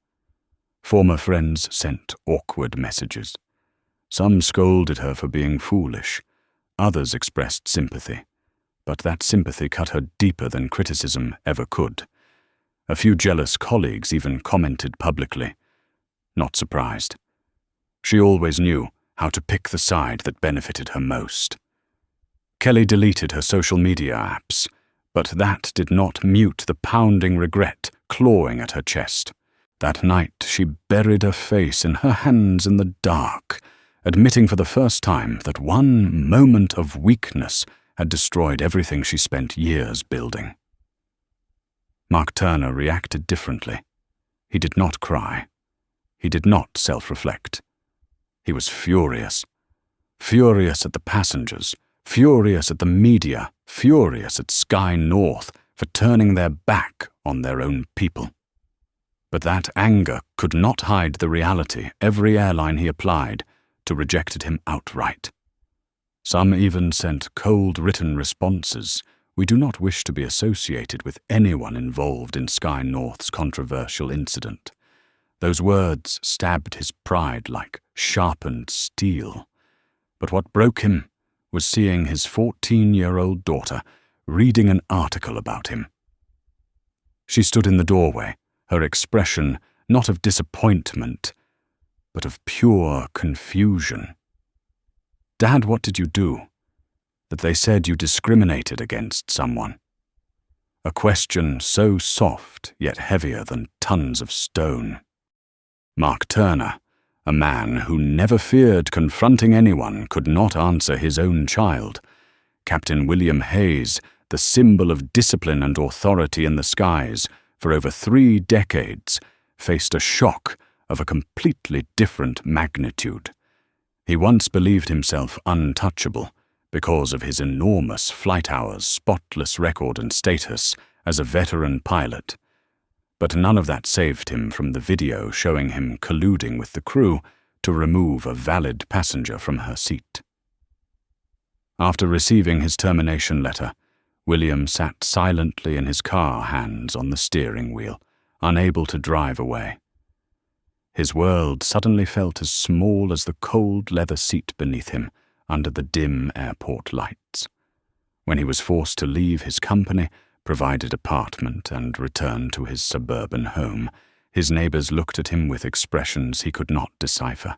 Former friends sent awkward messages. Some scolded her for being foolish, others expressed sympathy, but that sympathy cut her deeper than criticism ever could. A few jealous colleagues even commented publicly. Not surprised. She always knew how to pick the side that benefited her most. Kelly deleted her social media apps, but that did not mute the pounding regret clawing at her chest. That night she buried her face in her hands in the dark, admitting for the first time that one moment of weakness had destroyed everything she spent years building. Mark Turner reacted differently. He did not cry. He did not self-reflect. He was furious. Furious at the passengers, furious at the media, furious at Sky North for turning their back on their own people. But that anger could not hide the reality every airline he applied to rejected him outright. Some even sent cold written responses. "We do not wish to be associated with anyone involved in Sky North's controversial incident." Those words stabbed his pride like sharpened steel. But what broke him was seeing his 14-year-old daughter reading an article about him. She stood in the doorway, her expression not of disappointment, but of pure confusion. "Dad, what did you do?" That they said you discriminated against someone. A question so soft yet heavier than tons of stone. Mark Turner, a man who never feared confronting anyone, could not answer his own child. Captain William Hayes, the symbol of discipline and authority in the skies for over 3 decades, faced a shock of a completely different magnitude. He once believed himself untouchable because of his enormous flight hours, spotless record and status as a veteran pilot. But none of that saved him from the video showing him colluding with the crew to remove a valid passenger from her seat. After receiving his termination letter, William sat silently in his car, hands on the steering wheel, unable to drive away. His world suddenly felt as small as the cold leather seat beneath him under the dim airport lights. When he was forced to leave his company, provided apartment, and return to his suburban home, his neighbors looked at him with expressions he could not decipher: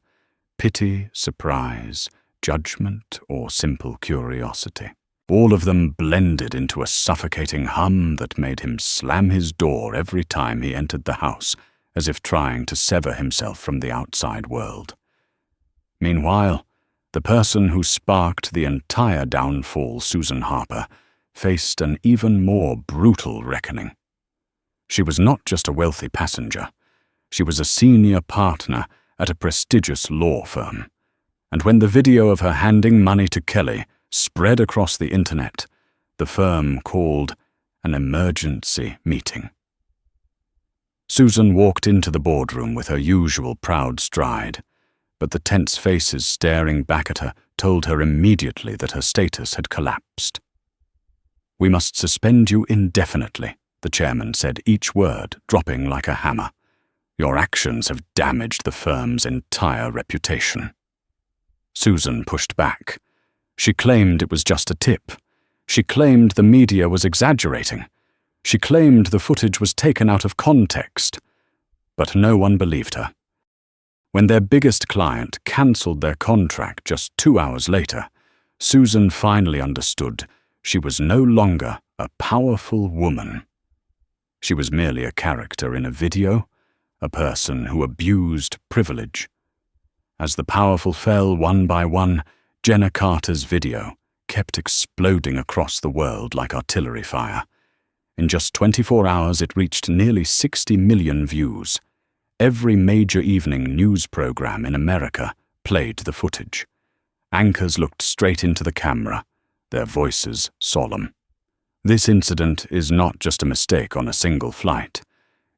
pity, surprise, judgment, or simple curiosity. All of them blended into a suffocating hum that made him slam his door every time he entered the house, as if trying to sever himself from the outside world. Meanwhile, the person who sparked the entire downfall, Susan Harper, faced an even more brutal reckoning. She was not just a wealthy passenger. She was a senior partner at a prestigious law firm. And when the video of her handing money to Kelly spread across the internet, the firm called an emergency meeting. Susan walked into the boardroom with her usual proud stride, but the tense faces staring back at her told her immediately that her status had collapsed. "We must suspend you indefinitely," the chairman said, each word dropping like a hammer. "Your actions have damaged the firm's entire reputation." Susan pushed back. She claimed it was just a tip. She claimed the media was exaggerating. She claimed the footage was taken out of context. But no one believed her. When their biggest client cancelled their contract just 2 hours later, Susan finally understood she was no longer a powerful woman. She was merely a character in a video, a person who abused privilege. As the powerful fell one by one, Jenna Carter's video kept exploding across the world like artillery fire. In just 24 hours, it reached nearly 60 million views. Every major evening news program in America played the footage. Anchors looked straight into the camera, their voices solemn. This incident is not just a mistake on a single flight.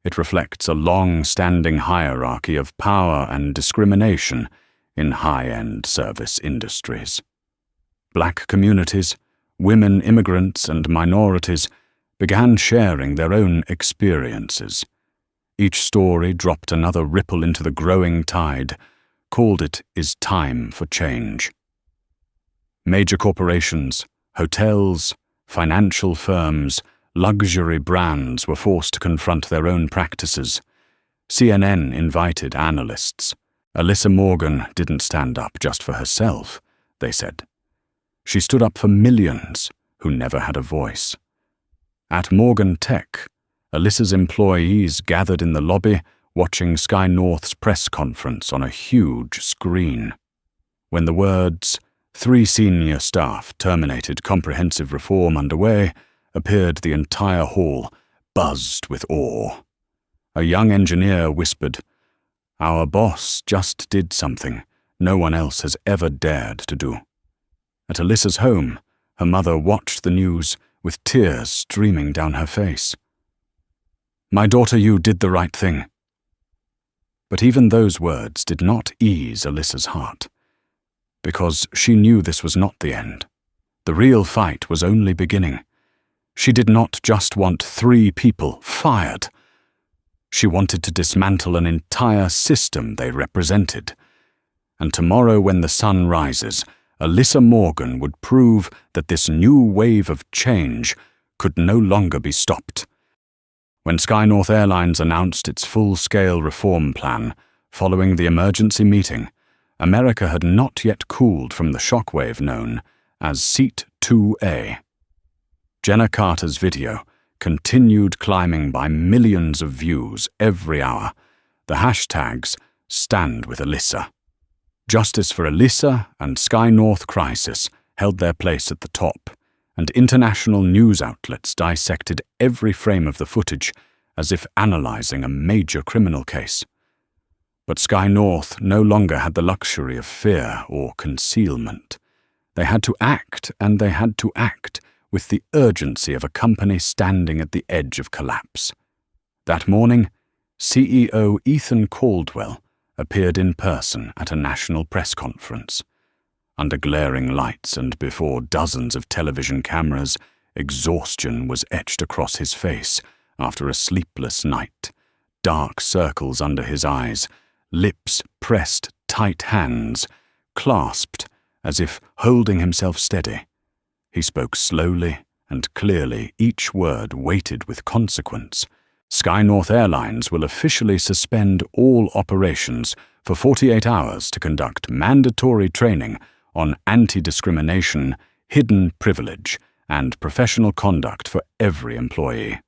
It reflects a long-standing hierarchy of power and discrimination in high-end service industries. Black communities, women immigrants, and minorities began sharing their own experiences. Each story dropped another ripple into the growing tide, called it "Is Time for Change." Major corporations, hotels, financial firms, luxury brands were forced to confront their own practices. CNN invited analysts. Alyssa Morgan didn't stand up just for herself, they said. She stood up for millions who never had a voice. At Morgan Tech, Alyssa's employees gathered in the lobby watching Sky North's press conference on a huge screen. When the words, "3 senior staff terminated, comprehensive reform underway," appeared, the entire hall buzzed with awe. A young engineer whispered, "Our boss just did something no one else has ever dared to do." At Alyssa's home, her mother watched the news with tears streaming down her face. "My daughter, you did the right thing." But even those words did not ease Alyssa's heart, because she knew this was not the end. The real fight was only beginning. She did not just want 3 people fired. She wanted to dismantle an entire system they represented. And tomorrow, when the sun rises, Alyssa Morgan would prove that this new wave of change could no longer be stopped. When Sky North Airlines announced its full-scale reform plan following the emergency meeting, America had not yet cooled from the shockwave known as Seat 2A. Jenna Carter's video continued climbing by millions of views every hour. The hashtags "Stand with Alyssa." Justice for Alyssa and Sky North Crisis held their place at the top, and international news outlets dissected every frame of the footage as if analyzing a major criminal case. But Sky North no longer had the luxury of fear or concealment. They had to act, and they had to act with the urgency of a company standing at the edge of collapse. That morning, CEO Ethan Caldwell appeared in person at a national press conference. Under glaring lights and before dozens of television cameras, exhaustion was etched across his face after a sleepless night. Dark circles under his eyes, lips pressed, tight hands clasped as if holding himself steady. He spoke slowly and clearly, each word weighted with consequence. Sky North Airlines will officially suspend all operations for 48 hours to conduct mandatory training on anti-discrimination, hidden privilege, and professional conduct for every employee.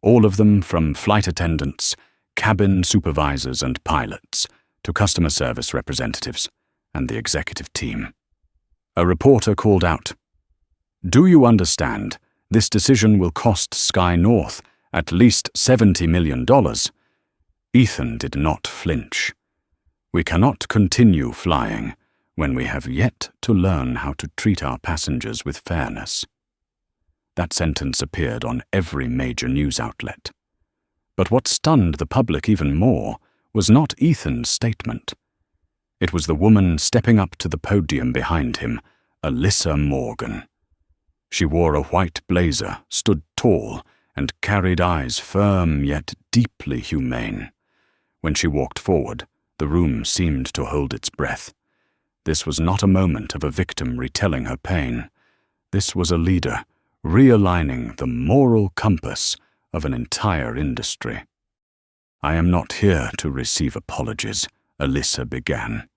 All of them, from flight attendants, cabin supervisors and pilots, to customer service representatives and the executive team. A reporter called out, "Do you understand? This decision will cost Sky North at least $70 million. Ethan did not flinch. "We cannot continue flying. when we have yet to learn how to treat our passengers with fairness. That sentence appeared on every major news outlet. But what stunned the public even more was not Ethan's statement. It was the woman stepping up to the podium behind him, Alyssa Morgan. She wore a white blazer, stood tall, and carried eyes firm yet deeply humane. When she walked forward, the room seemed to hold its breath. This was not a moment of a victim retelling her pain. This was a leader realigning the moral compass of an entire industry. "I am not here to receive apologies," Alyssa began.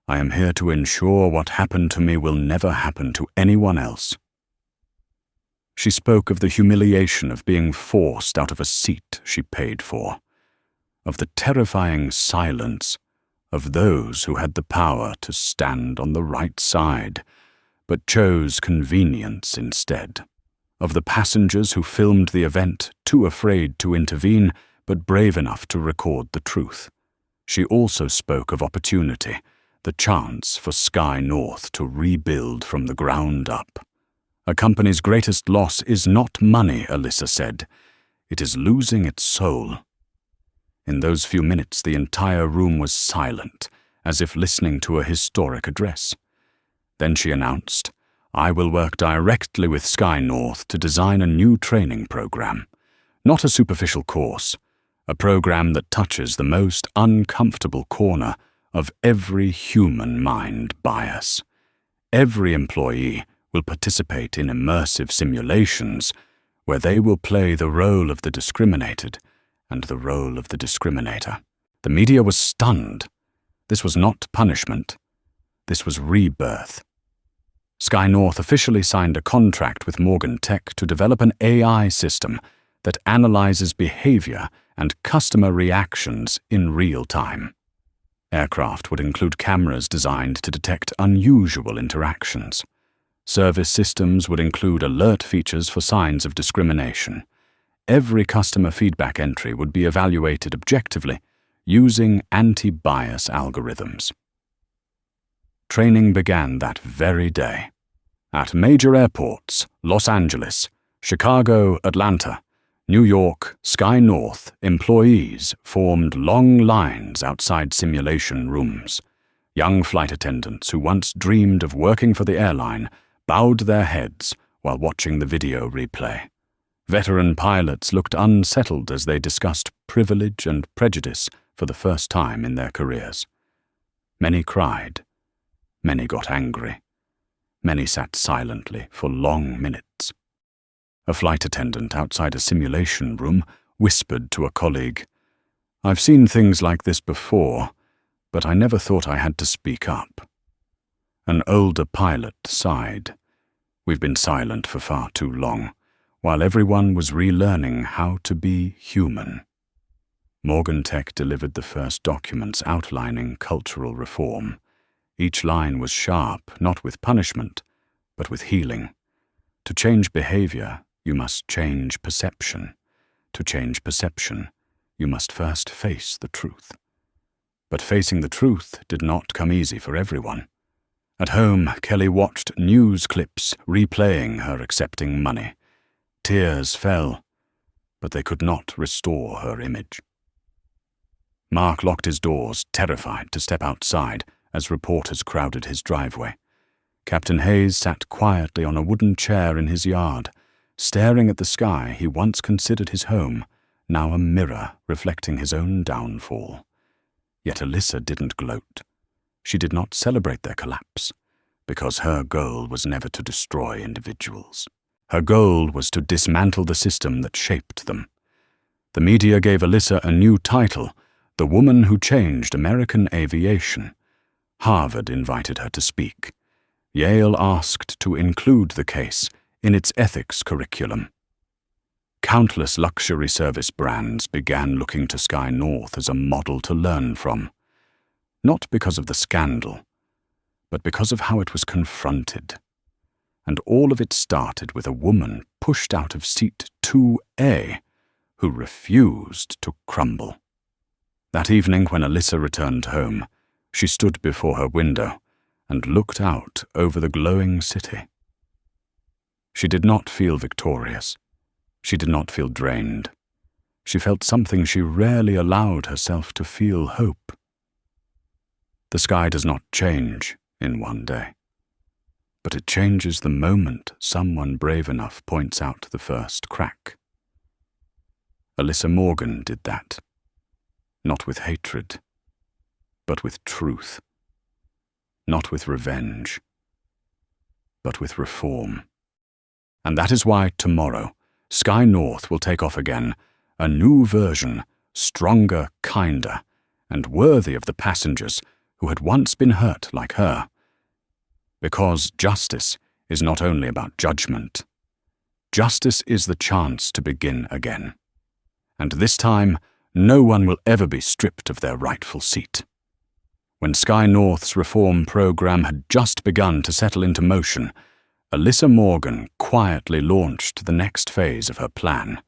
"I am here to ensure what happened to me will never happen to anyone else." She spoke of the humiliation of being forced out of a seat she paid for, of the terrifying silence of those who had the power to stand on the right side, but chose convenience instead, of the passengers who filmed the event, too afraid to intervene, but brave enough to record the truth. She also spoke of opportunity, the chance for Sky North to rebuild from the ground up. "A company's greatest loss is not money," Alyssa said. "It is losing its soul." In those few minutes, the entire room was silent, as if listening to a historic address. Then she announced, "I will work directly with Sky North to design a new training program. Not a superficial course, a program that touches the most uncomfortable corner of every human mind bias. Every employee will participate in immersive simulations where they will play the role of the discriminated and the role of the discriminator." The media was stunned. This was not punishment. This was rebirth. Sky North officially signed a contract with Morgan Tech to develop an AI system that analyzes behavior and customer reactions in real time. Aircraft would include cameras designed to detect unusual interactions. Service systems would include alert features for signs of discrimination. Every customer feedback entry would be evaluated objectively using anti-bias algorithms. Training began that very day. At major airports, Los Angeles, Chicago, Atlanta, New York, Sky North employees formed long lines outside simulation rooms. Young flight attendants who once dreamed of working for the airline bowed their heads while watching the video replay. Veteran pilots looked unsettled as they discussed privilege and prejudice for the first time in their careers. Many cried. Many got angry. Many sat silently for long minutes. A flight attendant outside a simulation room whispered to a colleague, "I've seen things like this before, but I never thought I had to speak up." An older pilot sighed. "We've been silent for far too long, while everyone was relearning how to be human." Morgan Tech delivered the first documents outlining cultural reform. Each line was sharp, not with punishment, but with healing. To change behavior, you must change perception. To change perception, you must first face the truth. But facing the truth did not come easy for everyone. At home, Kelly watched news clips replaying her accepting money. Tears fell, but they could not restore her image. Mark locked his doors, terrified to step outside as reporters crowded his driveway. Captain Hayes sat quietly on a wooden chair in his yard, staring at the sky he once considered his home, now a mirror reflecting his own downfall. Yet Alyssa didn't gloat. She did not celebrate their collapse, because her goal was never to destroy individuals. Her goal was to dismantle the system that shaped them. The media gave Alyssa a new title, "The Woman Who Changed American Aviation." Harvard invited her to speak. Yale asked to include the case in its ethics curriculum. Countless luxury service brands began looking to Sky North as a model to learn from, not because of the scandal, but because of how it was confronted. And all of it started with a woman pushed out of seat 2A who refused to crumble. That evening when Alyssa returned home, she stood before her window, and looked out over the glowing city. She did not feel victorious. She did not feel drained. She felt something she rarely allowed herself to feel: hope. The sky does not change in one day, but it changes the moment someone brave enough points out the first crack. Alyssa Morgan did that, not with hatred, but with truth. Not with revenge, but with reform. And that is why tomorrow, Sky North will take off again, a new version, stronger, kinder, and worthy of the passengers who had once been hurt like her. Because justice is not only about judgment. Justice is the chance to begin again. And this time, no one will ever be stripped of their rightful seat. When Sky North's reform program had just begun to settle into motion, Alyssa Morgan quietly launched the next phase of her plan,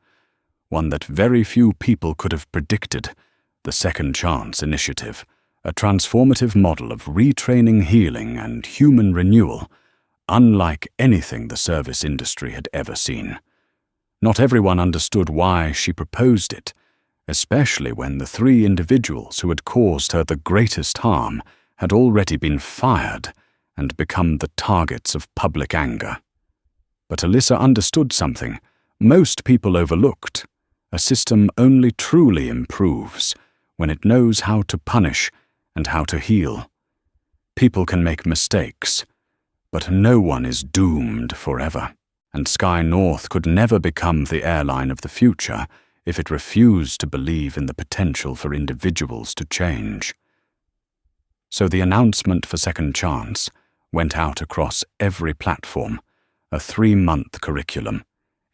one that very few people could have predicted: the Second Chance Initiative, a transformative model of retraining, healing, and human renewal, unlike anything the service industry had ever seen. Not everyone understood why she proposed it, especially when the 3 individuals who had caused her the greatest harm had already been fired and become the targets of public anger. But Alyssa understood something most people overlooked: a system only truly improves when it knows how to punish and how to heal. People can make mistakes, but no one is doomed forever, and Sky North could never become the airline of the future if it refused to believe in the potential for individuals to change. So the announcement for Second Chance went out across every platform, a 3-month curriculum,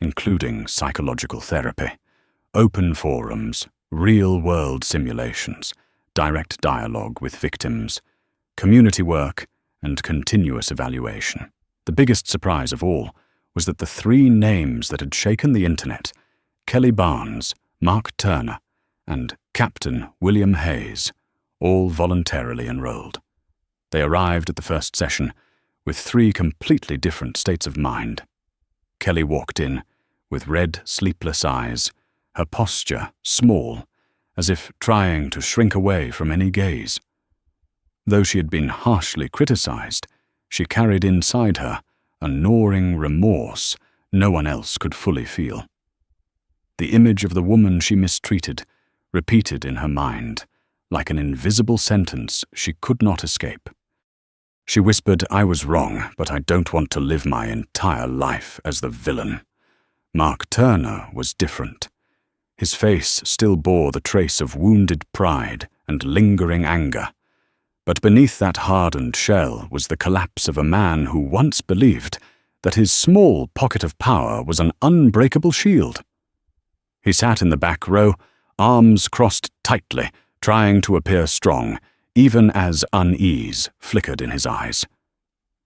including psychological therapy, open forums, real-world simulations, direct dialogue with victims, community work, and continuous evaluation. The biggest surprise of all was that the 3 names that had shaken the internet, Kelly Barnes, Mark Turner, and Captain William Hayes, all voluntarily enrolled. They arrived at the first session with 3 completely different states of mind. Kelly walked in with red, sleepless eyes, her posture small, as if trying to shrink away from any gaze. Though she had been harshly criticized, she carried inside her a gnawing remorse no one else could fully feel. The image of the woman she mistreated repeated in her mind, like an invisible sentence she could not escape. She whispered, "I was wrong, but I don't want to live my entire life as the villain." Mark Turner was different. His face still bore the trace of wounded pride and lingering anger, but beneath that hardened shell was the collapse of a man who once believed that his small pocket of power was an unbreakable shield. He sat in the back row, arms crossed tightly, trying to appear strong, even as unease flickered in his eyes.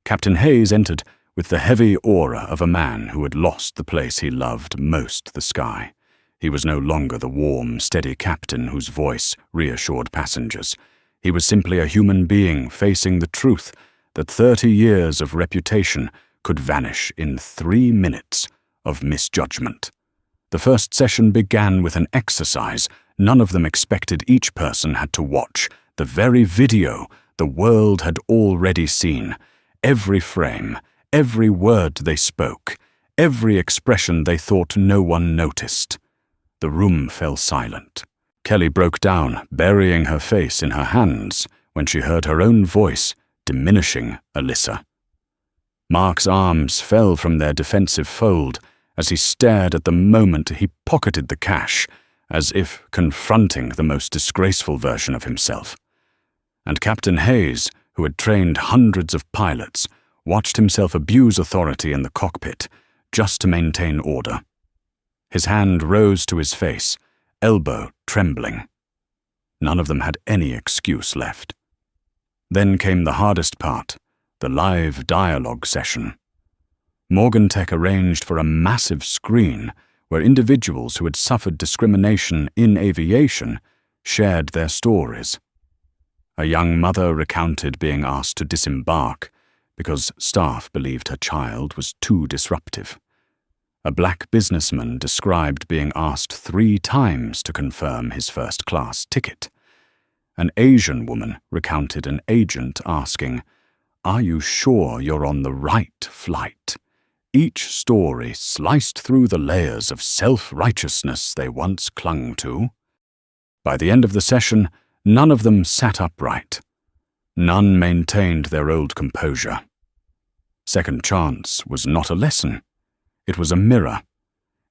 Captain Hayes entered with the heavy aura of a man who had lost the place he loved most, the sky. He was no longer the warm, steady captain whose voice reassured passengers. He was simply a human being facing the truth that 30 years of reputation could vanish in 3 minutes of misjudgment. The first session began with an exercise none of them expected each person had to watch, the very video the world had already seen, every frame, every word they spoke, every expression they thought no one noticed. The room fell silent. Kelly broke down, burying her face in her hands when she heard her own voice diminishing Alyssa. Mark's arms fell from their defensive fold as he stared at the moment he pocketed the cash, as if confronting the most disgraceful version of himself. And Captain Hayes, who had trained hundreds of pilots, watched himself abuse authority in the cockpit just to maintain order. His hand rose to his face, elbow trembling. None of them had any excuse left. Then came the hardest part, the live dialogue session. Morgan Tech arranged for a massive screen where individuals who had suffered discrimination in aviation shared their stories. A young mother recounted being asked to disembark because staff believed her child was too disruptive. A black businessman described being asked 3 times to confirm his first-class ticket. An Asian woman recounted an agent asking, "Are you sure you're on the right flight?" Each story sliced through the layers of self-righteousness they once clung to. By the end of the session, none of them sat upright. None maintained their old composure. Second chance was not a lesson. It was a mirror.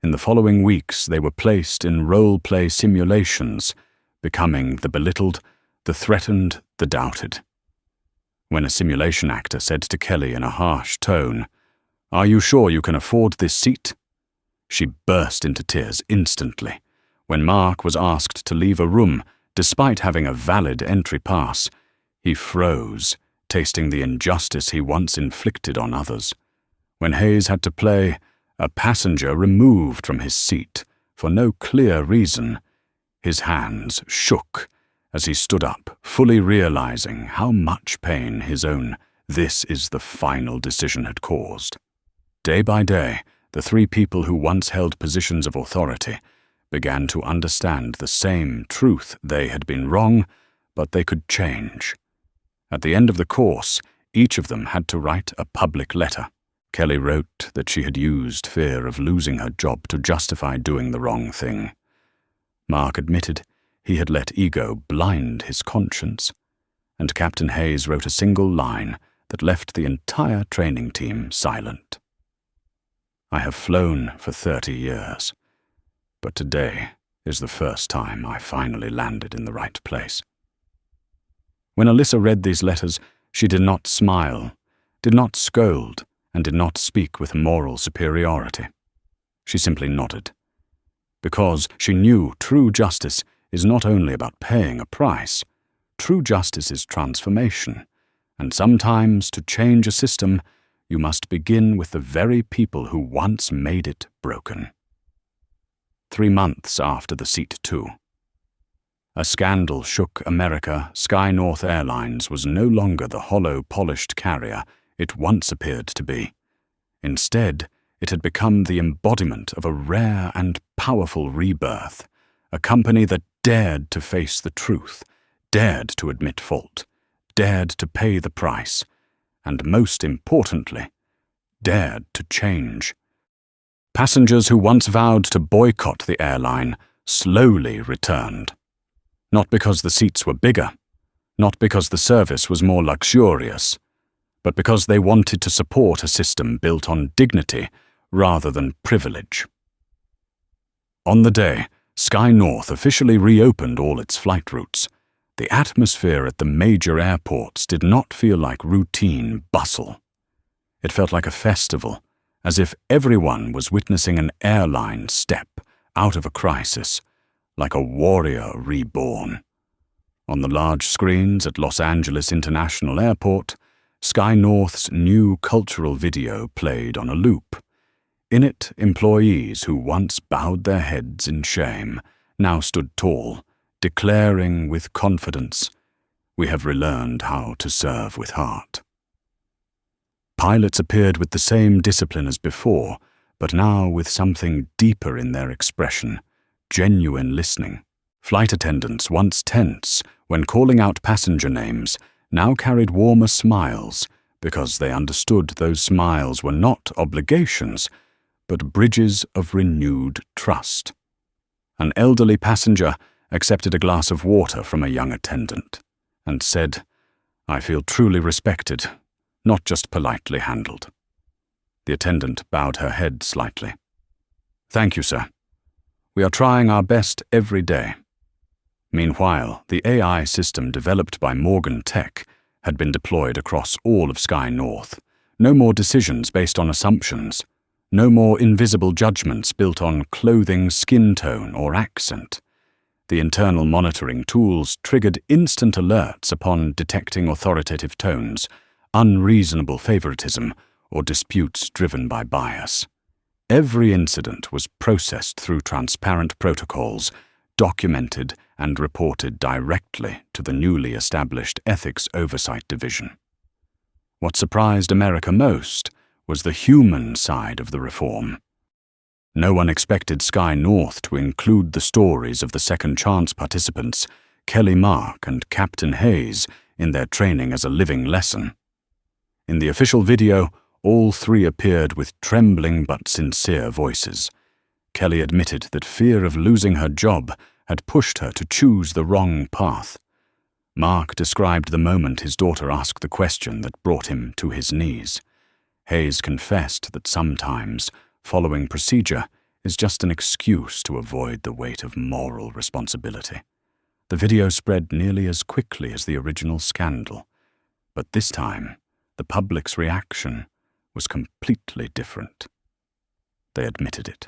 In the following weeks, they were placed in role-play simulations, becoming the belittled, the threatened, the doubted. When a simulation actor said to Kelly in a harsh tone, "Are you sure you can afford this seat?" she burst into tears instantly. When Mark was asked to leave a room, despite having a valid entry pass, he froze, tasting the injustice he once inflicted on others. When Hayes had to play a passenger removed from his seat for no clear reason, his hands shook as he stood up, fully realizing how much pain his own "this is the final decision" had caused. Day by day, the 3 people who once held positions of authority began to understand the same truth: they had been wrong, but they could change. At the end of the course, each of them had to write a public letter. Kelly wrote that she had used fear of losing her job to justify doing the wrong thing. Mark admitted he had let ego blind his conscience, and Captain Hayes wrote a single line that left the entire training team silent. "I have flown for 30 years, but today is the first time I finally landed in the right place." When Alyssa read these letters, she did not smile, did not scold, and did not speak with moral superiority. She simply nodded, because she knew true justice is not only about paying a price. True justice is transformation, and sometimes to change a system, you must begin with the very people who once made it broken. 3 months after the Seat 2. A scandal shook America. Sky North Airlines was no longer the hollow, polished carrier it once appeared to be. Instead, it had become the embodiment of a rare and powerful rebirth, a company that dared to face the truth, dared to admit fault, dared to pay the price, and most importantly, dared to change. Passengers who once vowed to boycott the airline slowly returned. Not because the seats were bigger, not because the service was more luxurious, but because they wanted to support a system built on dignity rather than privilege. On the day Sky North officially reopened all its flight routes, the atmosphere at the major airports did not feel like routine bustle. It felt like a festival, as if everyone was witnessing an airline step out of a crisis, like a warrior reborn. On the large screens at Los Angeles International Airport, Sky North's new cultural video played on a loop. In it, employees who once bowed their heads in shame now stood tall, declaring with confidence, "We have relearned how to serve with heart." Pilots appeared with the same discipline as before, but now with something deeper in their expression, genuine listening. Flight attendants, once tense when calling out passenger names, now carried warmer smiles because they understood those smiles were not obligations, but bridges of renewed trust. An elderly passenger accepted a glass of water from a young attendant and said, "I feel truly respected, not just politely handled." The attendant bowed her head slightly. "Thank you, sir. We are trying our best every day." Meanwhile, the AI system developed by Morgan Tech had been deployed across all of Sky North. No more decisions based on assumptions. No more invisible judgments built on clothing, skin tone, or accent. The internal monitoring tools triggered instant alerts upon detecting authoritative tones, unreasonable favoritism, or disputes driven by bias. Every incident was processed through transparent protocols, documented and reported directly to the newly established Ethics Oversight Division. What surprised America most was the human side of the reform. No one expected Sky North to include the stories of the second chance participants, Kelly Mark and Captain Hayes, in their training as a living lesson. In the official video, all three appeared with trembling but sincere voices. Kelly admitted that fear of losing her job had pushed her to choose the wrong path. Mark described the moment his daughter asked the question that brought him to his knees. Hayes confessed that sometimes following procedure is just an excuse to avoid the weight of moral responsibility. The video spread nearly as quickly as the original scandal, but this time the public's reaction was completely different. They admitted it.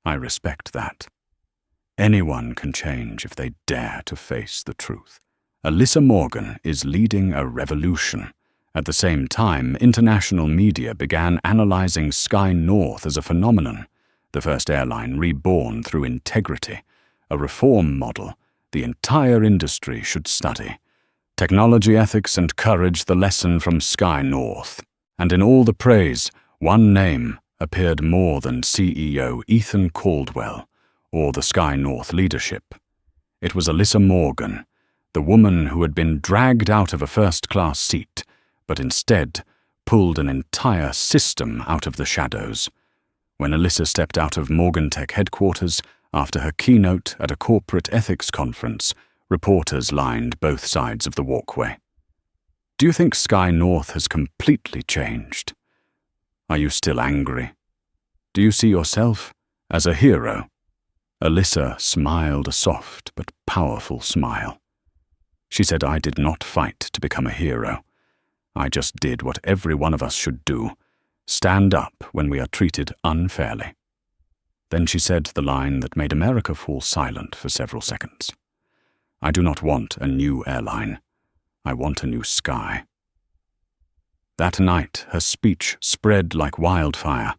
I respect that. Anyone can change if they dare to face the truth. Alyssa Morgan is leading a revolution. At the same time, international media began analyzing Sky North as a phenomenon, the first airline reborn through integrity, a reform model the entire industry should study. Technology, ethics, and courage, the lesson from Sky North. And in all the praise, one name appeared more than CEO Ethan Caldwell or the Sky North leadership. It was Alyssa Morgan, the woman who had been dragged out of a first-class seat, but instead pulled an entire system out of the shadows. When Alyssa stepped out of Morgan Tech headquarters after her keynote at a corporate ethics conference, reporters lined both sides of the walkway. Do you think Sky North has completely changed? Are you still angry? Do you see yourself as a hero? Alyssa smiled a soft but powerful smile. She said, I did not fight to become a hero. I just did what every one of us should do, stand up when we are treated unfairly. Then she said the line that made America fall silent for several seconds. I do not want a new airline. I want a new sky. That night, her speech spread like wildfire.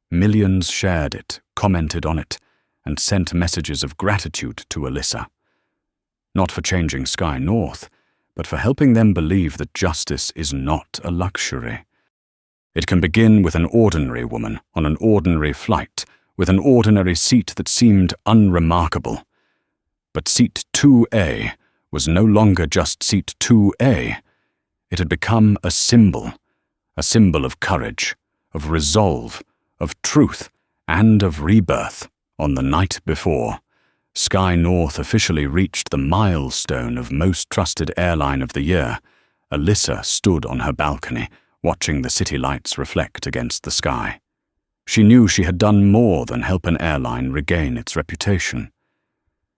Millions shared it, commented on it, and sent messages of gratitude to Alyssa. Not for changing Sky North, but for helping them believe that justice is not a luxury. It can begin with an ordinary woman on an ordinary flight, with an ordinary seat that seemed unremarkable. But seat 2A was no longer just seat 2A. It had become a symbol of courage, of resolve, of truth, and of rebirth. On the night before, Sky North officially reached the milestone of Most Trusted Airline of the Year. Alyssa stood on her balcony, watching the city lights reflect against the sky. She knew she had done more than help an airline regain its reputation.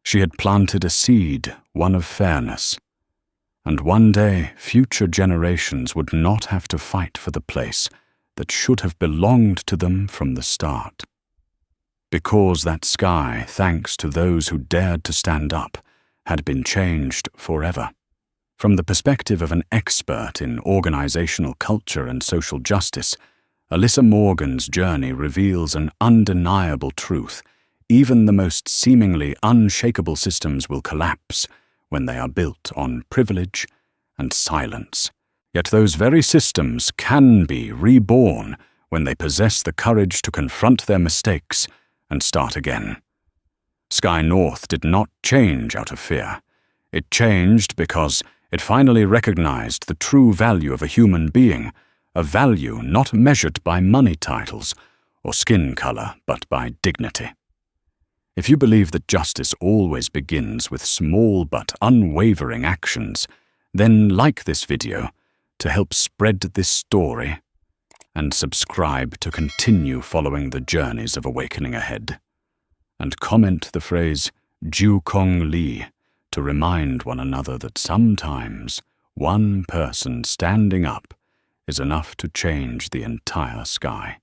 She had planted a seed, one of fairness. And one day, future generations would not have to fight for the place that should have belonged to them from the start. Because that sky, thanks to those who dared to stand up, had been changed forever. From the perspective of an expert in organizational culture and social justice, Alyssa Morgan's journey reveals an undeniable truth. Even the most seemingly unshakable systems will collapse when they are built on privilege and silence. Yet those very systems can be reborn when they possess the courage to confront their mistakes and start again. Sky North did not change out of fear. It changed because it finally recognized the true value of a human being, a value not measured by money titles or skin color, but by dignity. If you believe that justice always begins with small but unwavering actions, then like this video to help spread this story, and subscribe to continue following the journeys of awakening ahead. And comment the phrase Ju Kong Lee to remind one another that sometimes one person standing up is enough to change the entire sky.